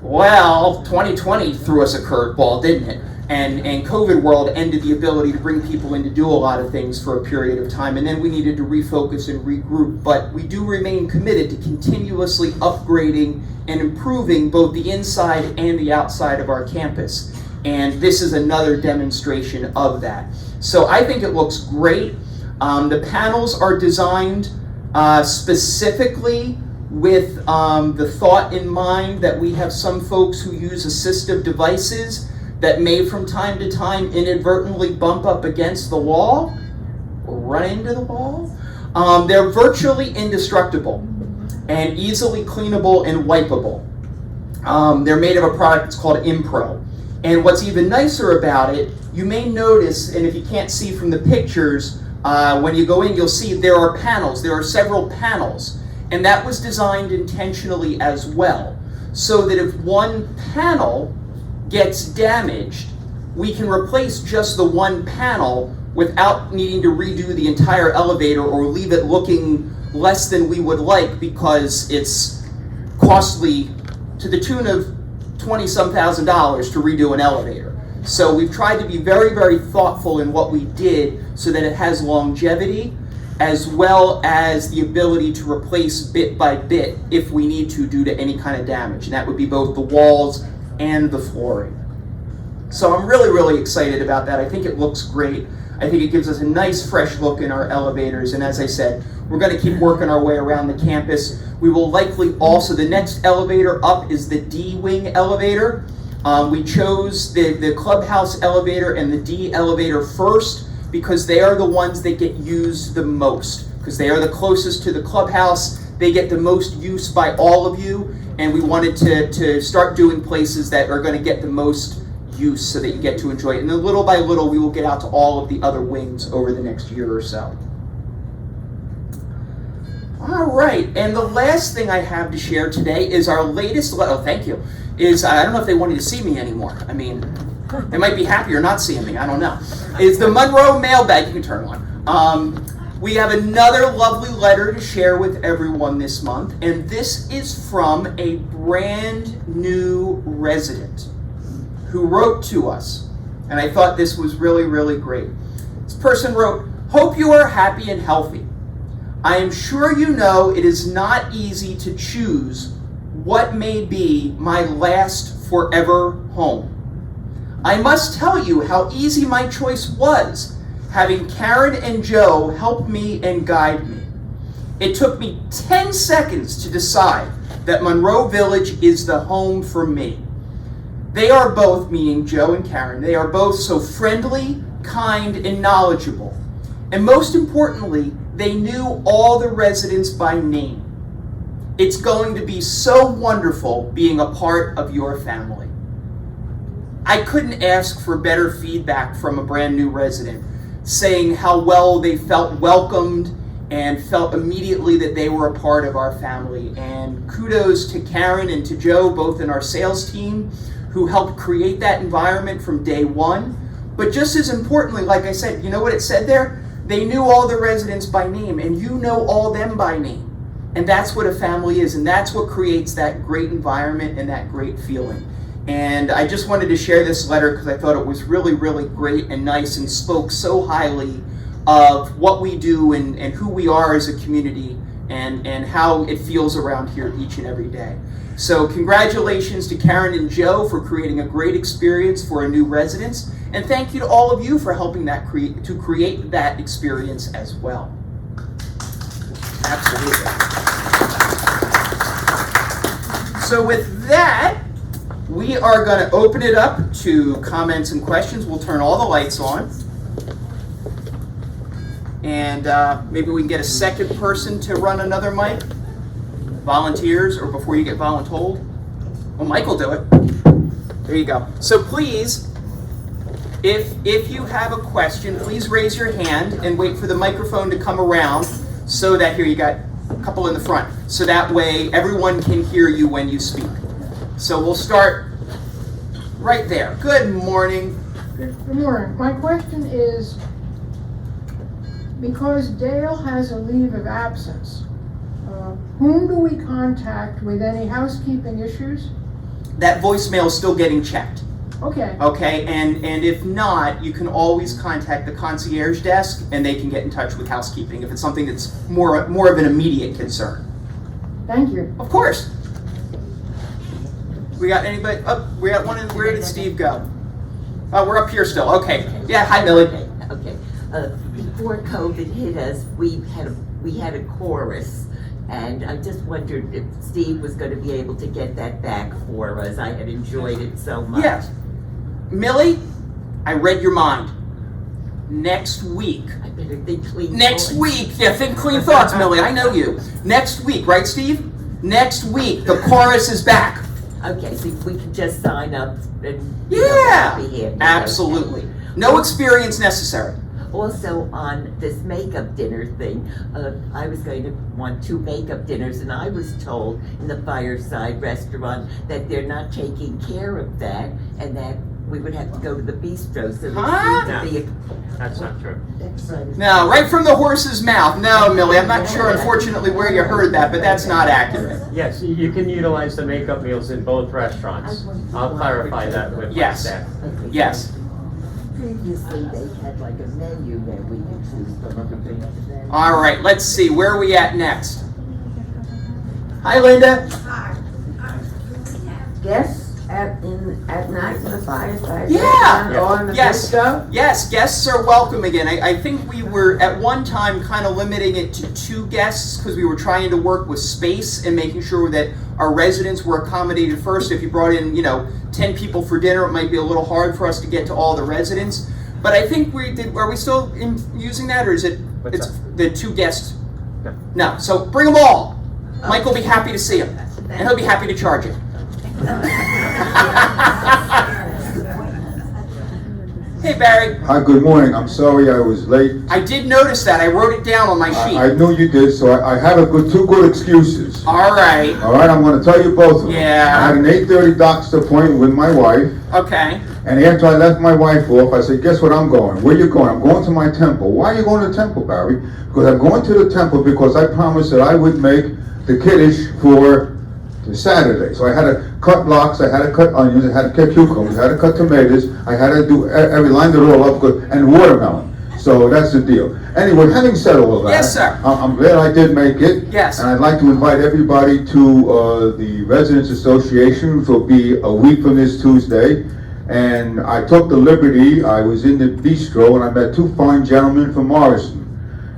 Well, 2020 threw us a curveball, didn't it? And COVID world ended the ability to bring people in to do a lot of things for a period of time, and then we needed to refocus and regroup. But we do remain committed to continuously upgrading and improving both the inside and the outside of our campus. And this is another demonstration of that. So I think it looks great. The panels are designed specifically with the thought in mind that we have some folks who use assistive devices that may from time to time inadvertently bump up against the wall or run into the wall. They're virtually indestructible and easily cleanable and wipeable. They're made of a product that's called Impro. And what's even nicer about it, you may notice, and if you can't see from the pictures, when you go in, you'll see there are panels. There are several panels. And that was designed intentionally as well, so that if one panel gets damaged, we can replace just the one panel without needing to redo the entire elevator or leave it looking less than we would like because it's costly to the tune of $20-some thousand to redo an elevator. So we've tried to be very, very thoughtful in what we did so that it has longevity as well as the ability to replace bit by bit if we need to due to any kind of damage. And that would be both the walls and the flooring. So I'm really, really excited about that. I think it looks great. I think it gives us a nice fresh look in our elevators. And as I said, we're going to keep working our way around the campus. We will likely also, the next elevator up is the D-Wing elevator. We chose the clubhouse elevator and the D elevator first because they are the ones that get used the most, because they are the closest to the clubhouse. They get the most use by all of you, and we wanted to start doing places that are going to get the most use so that you get to enjoy it. And then little by little, we will get out to all of the other wings over the next year or so. All right, and the last thing I have to share today is our latest, thank you, is, I don't know if they wanted to see me anymore. I mean, they might be happier not seeing me, I don't know. It's the Monroe mailbag, you can turn on. We have another lovely letter to share with everyone this month, and this is from a brand new resident who wrote to us, and I thought this was really, really great. This person wrote, "Hope you are happy and healthy. I am sure you know it is not easy to choose what may be my last forever home. I must tell you how easy my choice was, having Karen and Joe help me and guide me. It took me 10 seconds to decide that Monroe Village is the home for me. They are both," meaning Joe and Karen, "they are both so friendly, kind, and knowledgeable. And most importantly, they knew all the residents by name. It's going to be so wonderful being a part of your family." I couldn't ask for better feedback from a brand new resident, saying how well they felt welcomed and felt immediately that they were a part of our family. And kudos to Karen and to Joe, both in our sales team, who helped create that environment from day one. But just as importantly, like I said, you know what it said there? They knew all the residents by name, and you know all them by name. And that's what a family is, and that's what creates that great environment and that great feeling. And I just wanted to share this letter because I thought it was really, really great and nice and spoke so highly of what we do and who we are as a community and how it feels around here each and every day. So congratulations to Karen and Joe for creating a great experience for our new residents. And thank you to all of you for helping to create that experience as well. Absolutely. So with that, we are going to open it up to comments and questions. We'll turn all the lights on. And maybe we can get a second person to run another mic. Volunteers, or before you get voluntold. Well, Mike will do it. There you go. So please, if you have a question, please raise your hand and wait for the microphone to come around so that, here you got a couple in the front, so that way everyone can hear you when you speak. So we'll start right there. Good morning. Good morning. My question is, because Dale has a leave of absence, whom do we contact with any housekeeping issues? That voicemail is still getting checked. Okay. Okay, and if not, you can always contact the concierge desk and they can get in touch with housekeeping if it's something that's more of an immediate concern. Thank you. Of course. We got anybody? Oh, we got one. Where did Steve go? Oh, we're up here still. Okay. Yeah. Hi, Millie. Okay. Before COVID hit us, we had a chorus, and I just wondered if Steve was going to be able to get that back for us. I had enjoyed it so much. Yes. Millie, I read your mind. next week. I better think clean. Next thoughts. week, yeah, think clean thoughts, Millie, I know you. Next week, right, Steve? Next week, the chorus is back. Okay, so if we can just sign up and. Yeah, be here. absolutely. No experience necessary. Also, on this makeup dinner thing, I was going to want 2 makeup dinners, and I was told in the Fireside Restaurant that they're not taking care of that, and that we would have to go to the bistro, so Huh? there seems to be That's not true. No, right from the horse's mouth. No, Millie, I'm not sure, unfortunately, where you heard that, but that's not accurate. Yes, you can utilize the makeup meals in both restaurants. I'll clarify that with my Yes. staff. Yes. Previously, they had like a menu that we could choose from. All right, let's see. Where are we at next? Hi, Linda. Guests at night in the Fireside. Yeah. Restaurant or in the Yes. bistro? Yes, guests are welcome again. I think we were at one time kind of limiting it to 2 guests because we were trying to work with space and making sure that our residents were accommodated first. If you brought in, 10 people for dinner, it might be a little hard for us to get to all the residents. But I think we did. Are we still using that, or is it? What's It's that? the 2 guests. No. No. So bring them all. Mike will be happy to see them, and he'll be happy to charge you. Hey, Barry. Hi, good morning. I'm sorry I was late. I did notice that. I wrote it down on my sheet. I knew you did, so I have two good excuses. All right. All right, I'm going to tell you both of them. Yeah. I had an 8:30 doctor's appointment with my wife, Okay. and after I left my wife off, I said, guess what I'm going? Where you going? I'm going to my temple. Why are you going to the temple, Barry? Because I'm going to the temple because I promised that I would make the kiddush for the Saturday. So I had to cut blocks, I had to cut onions, I had to cut cucumbers, I had to cut tomatoes, I had to do lined it all up good, and watermelon. So that's the deal. Anyway, having said all of that, Yes, sir. I'm glad I did make it. Yes. And I'd like to invite everybody to the Residents Association, which will be a week from this Tuesday. And I took the liberty, I was in the bistro, and I met 2 fine gentlemen from Morrison.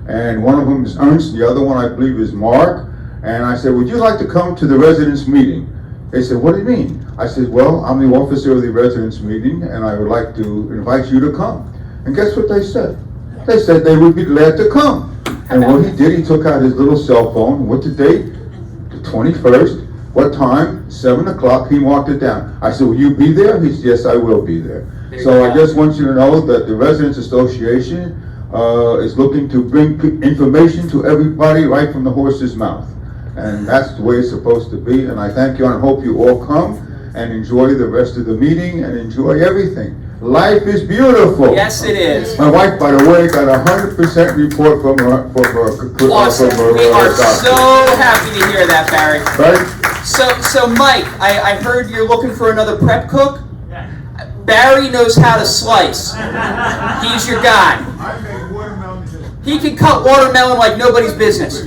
And one of them is Ernst, the other one I believe is Mark. And I said, would you like to come to the residents meeting? They said, what do you mean? I said, well, I'm the officer of the residents meeting, and I would like to invite you to come. And guess what they said? They said they would be glad to come. And what he did, he took out his little cell phone. What's the date? The 21st. What time? 7 o'clock. He marked it down. I said, will you be there? He said, yes, I will be there. So I just want you to know that the Residents Association is looking to bring information to everybody right from the horse's mouth. And that's the way it's supposed to be. And I thank you and I hope you all come and enjoy the rest of the meeting and enjoy everything. Life is beautiful. Yes, it is. My wife, by the way, got a 100% report from her Awesome. We are doctor. so happy to hear that, Barry. Right? So Mike, I heard you're looking for another prep cook. Barry knows how to slice. He's your guy. He can cut watermelon like nobody's business.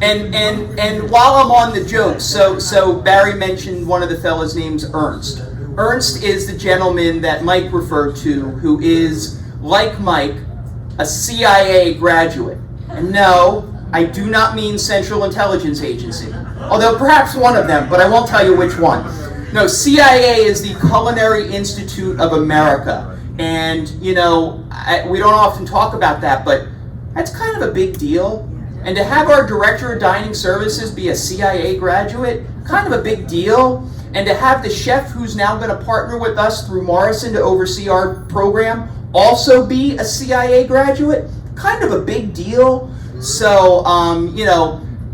And while I'm on the joke, so Barry mentioned one of the fellas' names, Ernst. Ernst is the gentleman that Mike referred to, who is, like Mike, a CIA graduate. And no, I do not mean Central Intelligence Agency, although perhaps one of them, but I won't tell you which one. No, CIA is the Culinary Institute of America. And, we don't often talk about that, but that's kind of a big deal. And to have our Director of Dining Services be a CIA graduate, kind of a big deal. And to have the chef who's now going to partner with us through Morrison to oversee our program also be a CIA graduate, kind of a big deal. So,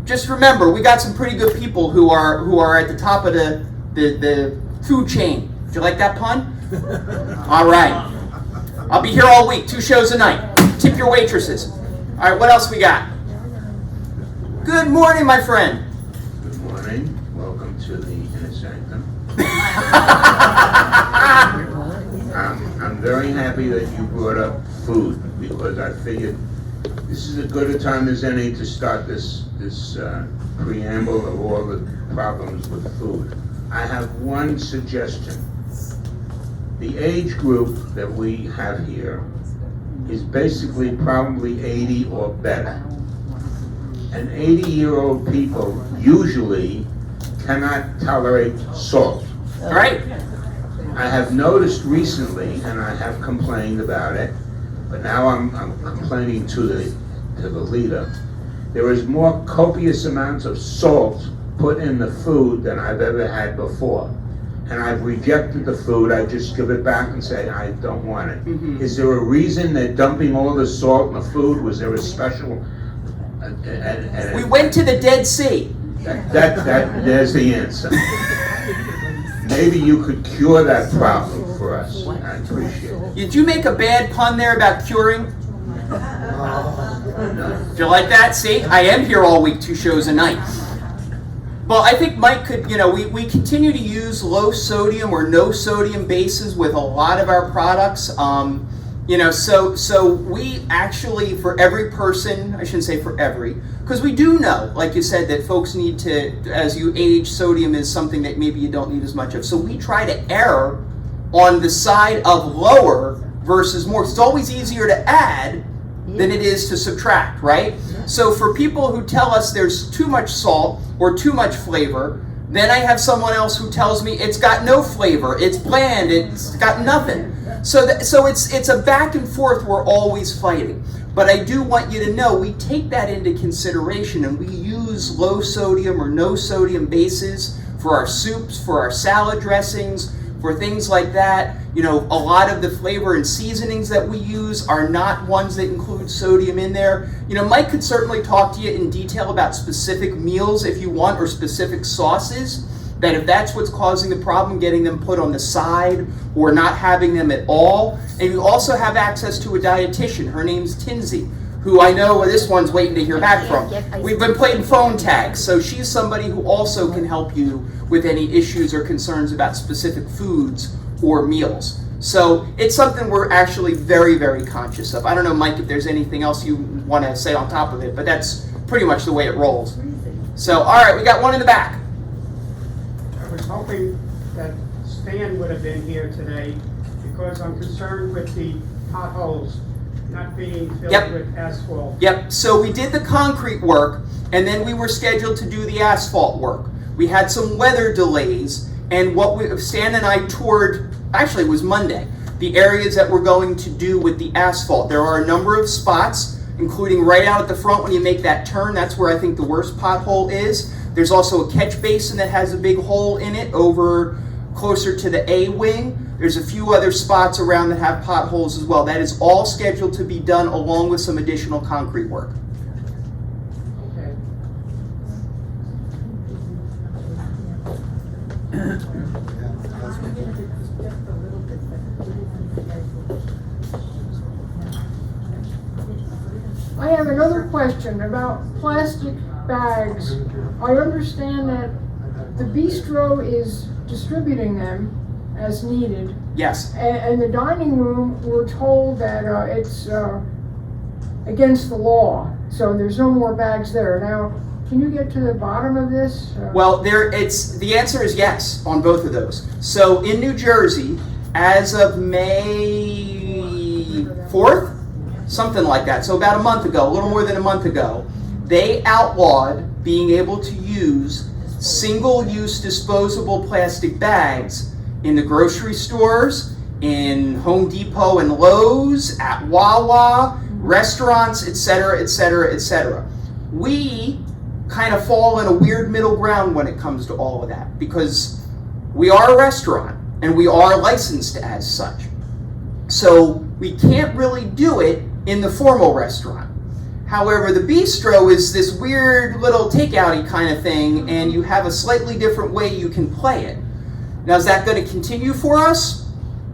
just remember, we got some pretty good people who are at the top of the food chain. Did you like that pun? All right. I'll be here all week, 2 shows a night. Tip your waitresses. All right, what else we got? Good morning, my friend. Good morning. Welcome to the Inner Sanctum. I'm very happy that you brought up food because I figured this is as good a time as any to start this preamble of all the problems with food. I have one suggestion. The age group that we have here is basically probably 80 or better. And 80-year-old people usually cannot tolerate salt. All right. I have noticed recently, and I have complained about it, but now I'm complaining to the leader. There is more copious amounts of salt put in the food than I've ever had before. And I've rejected the food, I just give it back and say, I don't want it. Is there a reason they're dumping all the salt in the food? Was there a special? We went to the Dead Sea. There's the answer. Maybe you could cure that problem for us. I appreciate it. Did you make a bad pun there about curing? Do you like that? See, I am here all week, 2 shows a night. Well, I think Mike could, we continue to use low sodium or no sodium bases with a lot of our products. So we actually, for every person, I shouldn't say for every, because we do know, like you said, that folks need to, as you age, sodium is something that maybe you don't need as much of. So we try to err on the side of lower versus more. It's always easier to add than it is to subtract, right? So for people who tell us there's too much salt or too much flavor, then I have someone else who tells me it's got no flavor, it's bland, it's got nothing. So it's a back and forth we're always fighting. But I do want you to know we take that into consideration and we use low sodium or no sodium bases for our soups, for our salad dressings, for things like that. A lot of the flavor and seasonings that we use are not ones that include sodium in there. Mike could certainly talk to you in detail about specific meals if you want, or specific sauces, that if that's what's causing the problem, getting them put on the side or not having them at all. And you also have access to a dietitian. Her name's Tinsy, who I know this one's waiting to hear back from. We've been playing phone tag, so she's somebody who also can help you with any issues or concerns about specific foods or meals. So it's something we're actually very, very conscious of. I don't know, Mike, if there's anything else you want to say on top of it, but that's pretty much the way it rolls. So, all right, we got one in the back. I was hoping that Stan would have been here today because I'm concerned with the potholes not being filled with asphalt. Yep, so we did the concrete work and then we were scheduled to do the asphalt work. We had some weather delays, and Stan and I toured, actually it was Monday, the areas that we're going to do with the asphalt. There are a number of spots, including right out at the front when you make that turn. That's where I think the worst pothole is. There's also a catch basin that has a big hole in it over closer to the A wing. There's a few other spots around that have potholes as well. That is all scheduled to be done along with some additional concrete work. Okay. I have another question about plastic bags. I understand that the bistro is distributing them as needed. Yes. And the dining room, we're told that it's against the law, so there's no more bags there. Now, can you get to the bottom of this? Well, the answer is yes on both of those. So in New Jersey, as of May 4th, something like that, so about a month ago, a little more than a month ago, they outlawed being able to use single-use disposable plastic bags in the grocery stores, in Home Depot and Lowe's, at Wawa, restaurants, etc., etc., etc. We kind of fall in a weird middle ground when it comes to all of that, because we are a restaurant and we are licensed as such. So we can't really do it in the formal restaurant. However, the bistro is this weird little takeout-y kind of thing, and you have a slightly different way you can play it. Now, is that going to continue for us?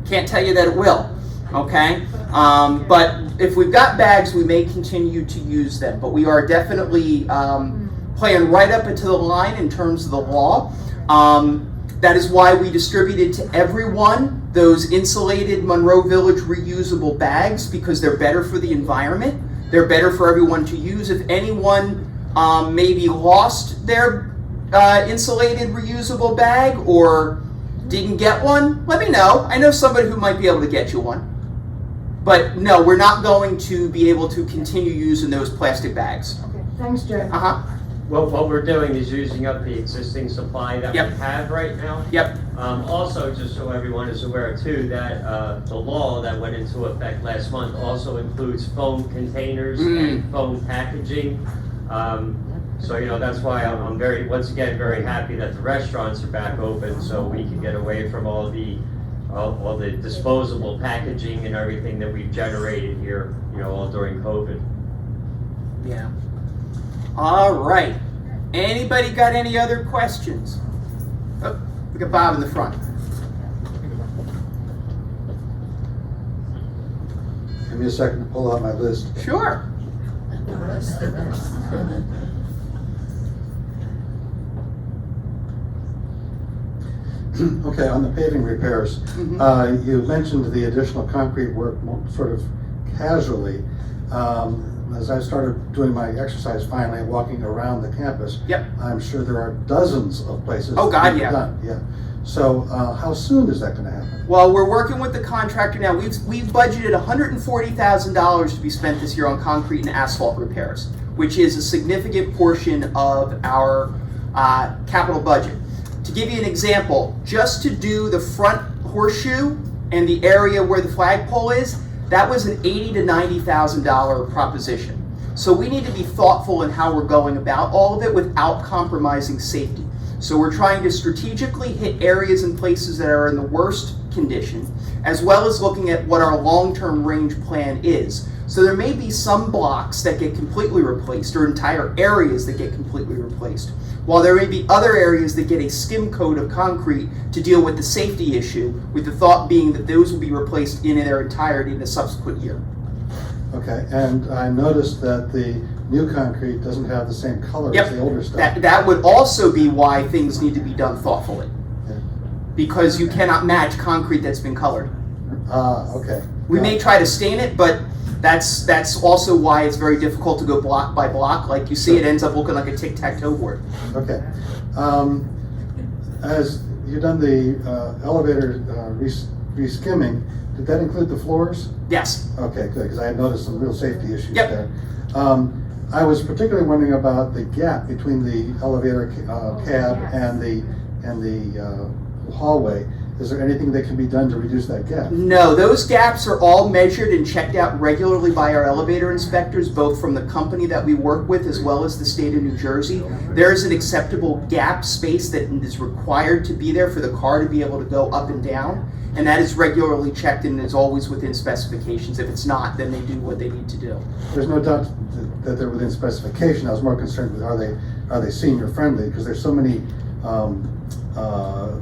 Can't tell you that it will, okay? But if we've got bags, we may continue to use them. But we are definitely playing right up into the line in terms of the law. That is why we distributed to everyone those insulated Monroe Village reusable bags, because they're better for the environment. They're better for everyone to use. If anyone maybe lost their insulated reusable bag or didn't get one, let me know. I know somebody who might be able to get you one. But no, we're not going to be able to continue using those plastic bags. Okay, thanks, Jay. Uh-huh. what we're doing is using up the existing supply that we Yep. have right now. Yep. Also, just so everyone is aware too, that the law that went into effect last month also includes foam containers and foam packaging. So, that's why I'm once again, very happy that the restaurants are back open, so we can get away from all the disposable packaging and everything that we've generated here, all during COVID. Yeah. All right. Anybody got any other questions? Oh, we got Bob in the front. Give me a second to pull out my list. Sure. Okay, on the paving repairs, you mentioned the additional concrete work more sort of casually. As I started doing my exercise finally, walking around the campus, Yep. I'm sure there are dozens of places. Oh, God, to be yeah. done. Yeah. So how soon is that going to happen? Well, we're working with the contractor now. We've budgeted $140,000 to be spent this year on concrete and asphalt repairs, which is a significant portion of our capital budget. To give you an example, just to do the front horseshoe and the area where the flagpole is, that was an $80,000 to $90,000 proposition. So we need to be thoughtful in how we're going about all of it without compromising safety. So we're trying to strategically hit areas and places that are in the worst condition, as well as looking at what our long-term range plan is. So there may be some blocks that get completely replaced or entire areas that get completely replaced, while there may be other areas that get a skim coat of concrete to deal with the safety issue, with the thought being that those will be replaced in their entirety in the subsequent year. Okay, and I noticed that the new concrete doesn't have the same color as the older stuff. That would also be why things need to be done thoughtfully. Yeah. Because you cannot match concrete that's been colored. Okay. We may try to stain it, but that's also why it's very difficult to go block by block. Like you see, it ends up looking like a tic-tac-toe board. Okay. As you've done the elevator re-skimming, did that include the floors? Yes. Okay, good, because I had noticed some real safety issues Yep. there. I was particularly wondering about the gap between the elevator cab and the hallway. Is there anything that can be done to reduce that gap? No, those gaps are all measured and checked out regularly by our elevator inspectors, both from the company that we work with as well as the state of New Jersey. There is an acceptable gap space that is required to be there for the car to be able to go up and down, and that is regularly checked and is always within specifications. If it's not, then they do what they need to do. There's no doubt that they're within specification. I was more concerned with are they senior friendly, because there's so many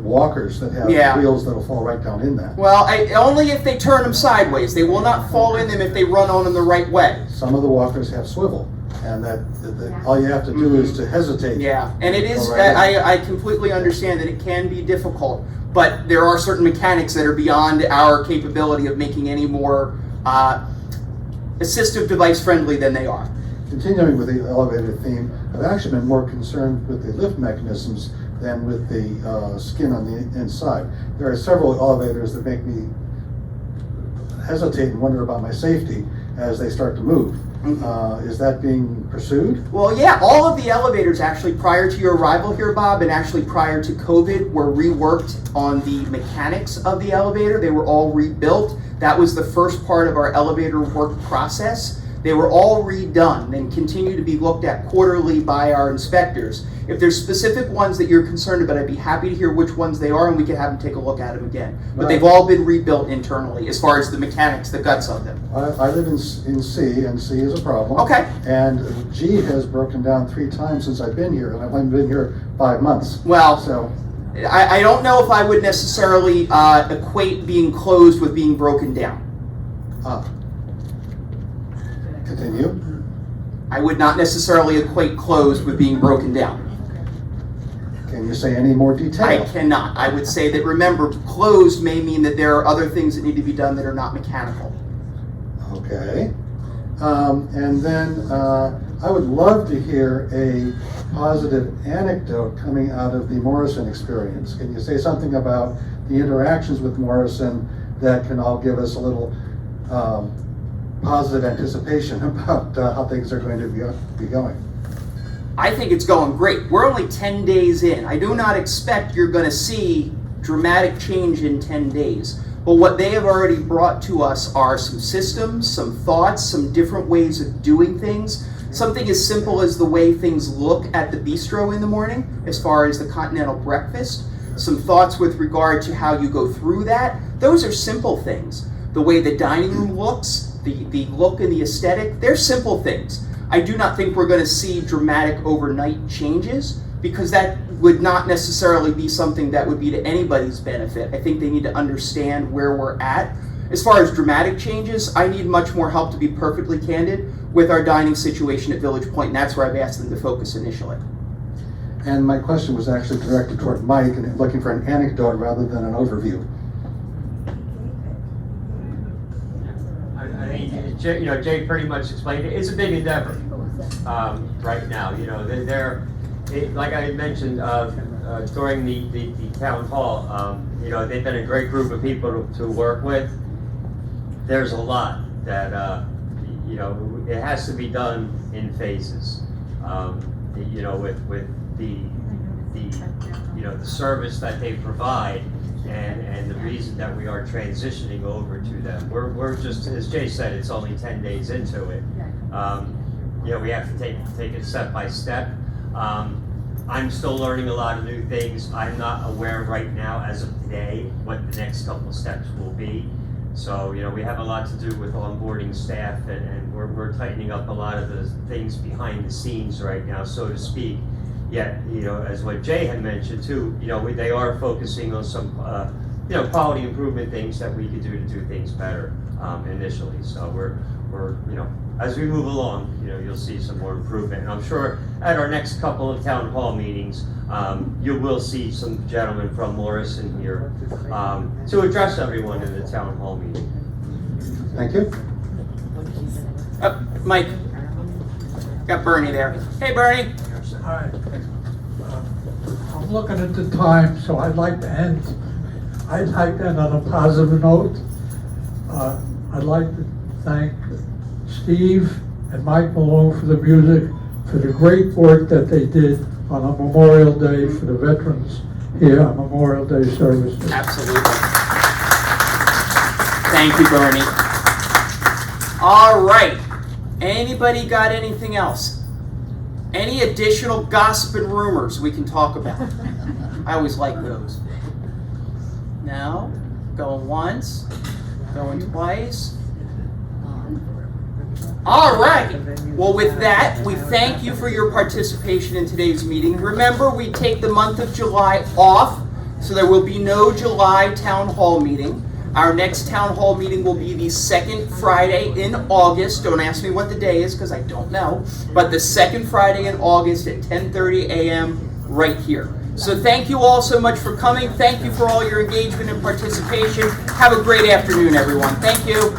walkers that have wheels that'll fall right down in that. Well, only if they turn them sideways. They will not fall in them if they run on them the right way. Some of the walkers have swivel, and that all you have to do is to hesitate. Yeah, and it is, Right. I completely understand that it can be difficult, but there are certain mechanics that are beyond our capability of making any more assistive device friendly than they are. Continuing with the elevator theme, I've actually been more concerned with the lift mechanisms than with the skin on the inside. There are several elevators that make me hesitate and wonder about my safety as they start to move. Is that being pursued? Well, yeah, all of the elevators actually prior to your arrival here, Bob, and actually prior to COVID were reworked on the mechanics of the elevator. They were all rebuilt. That was the first part of our elevator work process. They were all redone and continue to be looked at quarterly by our inspectors. If there's specific ones that you're concerned about, I'd be happy to hear which ones they are, and we can have them take a look at them again. But they've all been rebuilt internally as far as the mechanics, the guts of them. I live in C, and C is a problem. Okay. And G has broken down 3 times since I've been here, and I've only been here 5 months. Well, so I don't know if I would necessarily equate being closed with being broken down. Continue. I would not necessarily equate closed with being broken down. Can you say any more detail? I cannot. I would say that, remember, closed may mean that there are other things that need to be done that are not mechanical. Okay. And then I would love to hear a positive anecdote coming out of the Morrison experience. Can you say something about the interactions with Morrison that can all give us a little positive anticipation about how things are going to be going? I think it's going great. We're only 10 days in. I do not expect you're going to see dramatic change in 10 days. But what they have already brought to us are some systems, some thoughts, some different ways of doing things. Something as simple as the way things look at the bistro in the morning, as far as the continental breakfast. Some thoughts with regard to how you go through that. Those are simple things. The way the dining room looks, the look and the aesthetic, they're simple things. I do not think we're going to see dramatic overnight changes, because that would not necessarily be something that would be to anybody's benefit. I think they need to understand where we're at. As far as dramatic changes, I need much more help, to be perfectly candid, with our dining situation at Village Point, and that's where I've asked them to focus initially. And my question was actually directed toward Mike and looking for an anecdote rather than an overview. I think, Jay pretty much explained it. It's a big endeavor right now. Like I mentioned during the town hall, they've been a great group of people to work with. There's a lot that, it has to be done in phases. With the service that they provide and the reason that we are transitioning over to them. We're just, as Jay said, it's only 10 days into it. We have to take it step by step. I'm still learning a lot of new things. I'm not aware right now, as of today, what the next couple steps will be. So, we have a lot to do with onboarding staff, and we're tightening up a lot of the things behind the scenes right now, so to speak. Yet, as what Jay had mentioned too, they are focusing on some, quality improvement things that we could do to do things better initially. So we're as we move along, you'll see some more improvement. And I'm sure at our next couple of town hall meetings, you will see some gentlemen from Morrison here to address everyone in the town hall meeting. Thank you. Mike, got Bernie there. Hey, Bernie. Hi. I'm looking at the time, so I'd like to end on a positive note. I'd like to thank Steve and Mike Malone for the music, for the great work that they did on a Memorial Day for the veterans here on Memorial Day services. Absolutely. Thank you, Bernie. All right. Anybody got anything else? Any additional gossip and rumors we can talk about? I always like those. No? Going once? Going twice? All right. Well, with that, we thank you for your participation in today's meeting. Remember, we take the month of July off, so there will be no July town hall meeting. Our next town hall meeting will be the second Friday in August. Don't ask me what the day is, because I don't know. But the second Friday in August at 10:30 a.m. right here. So thank you all so much for coming. Thank you for all your engagement and participation. Have a great afternoon, everyone. Thank you.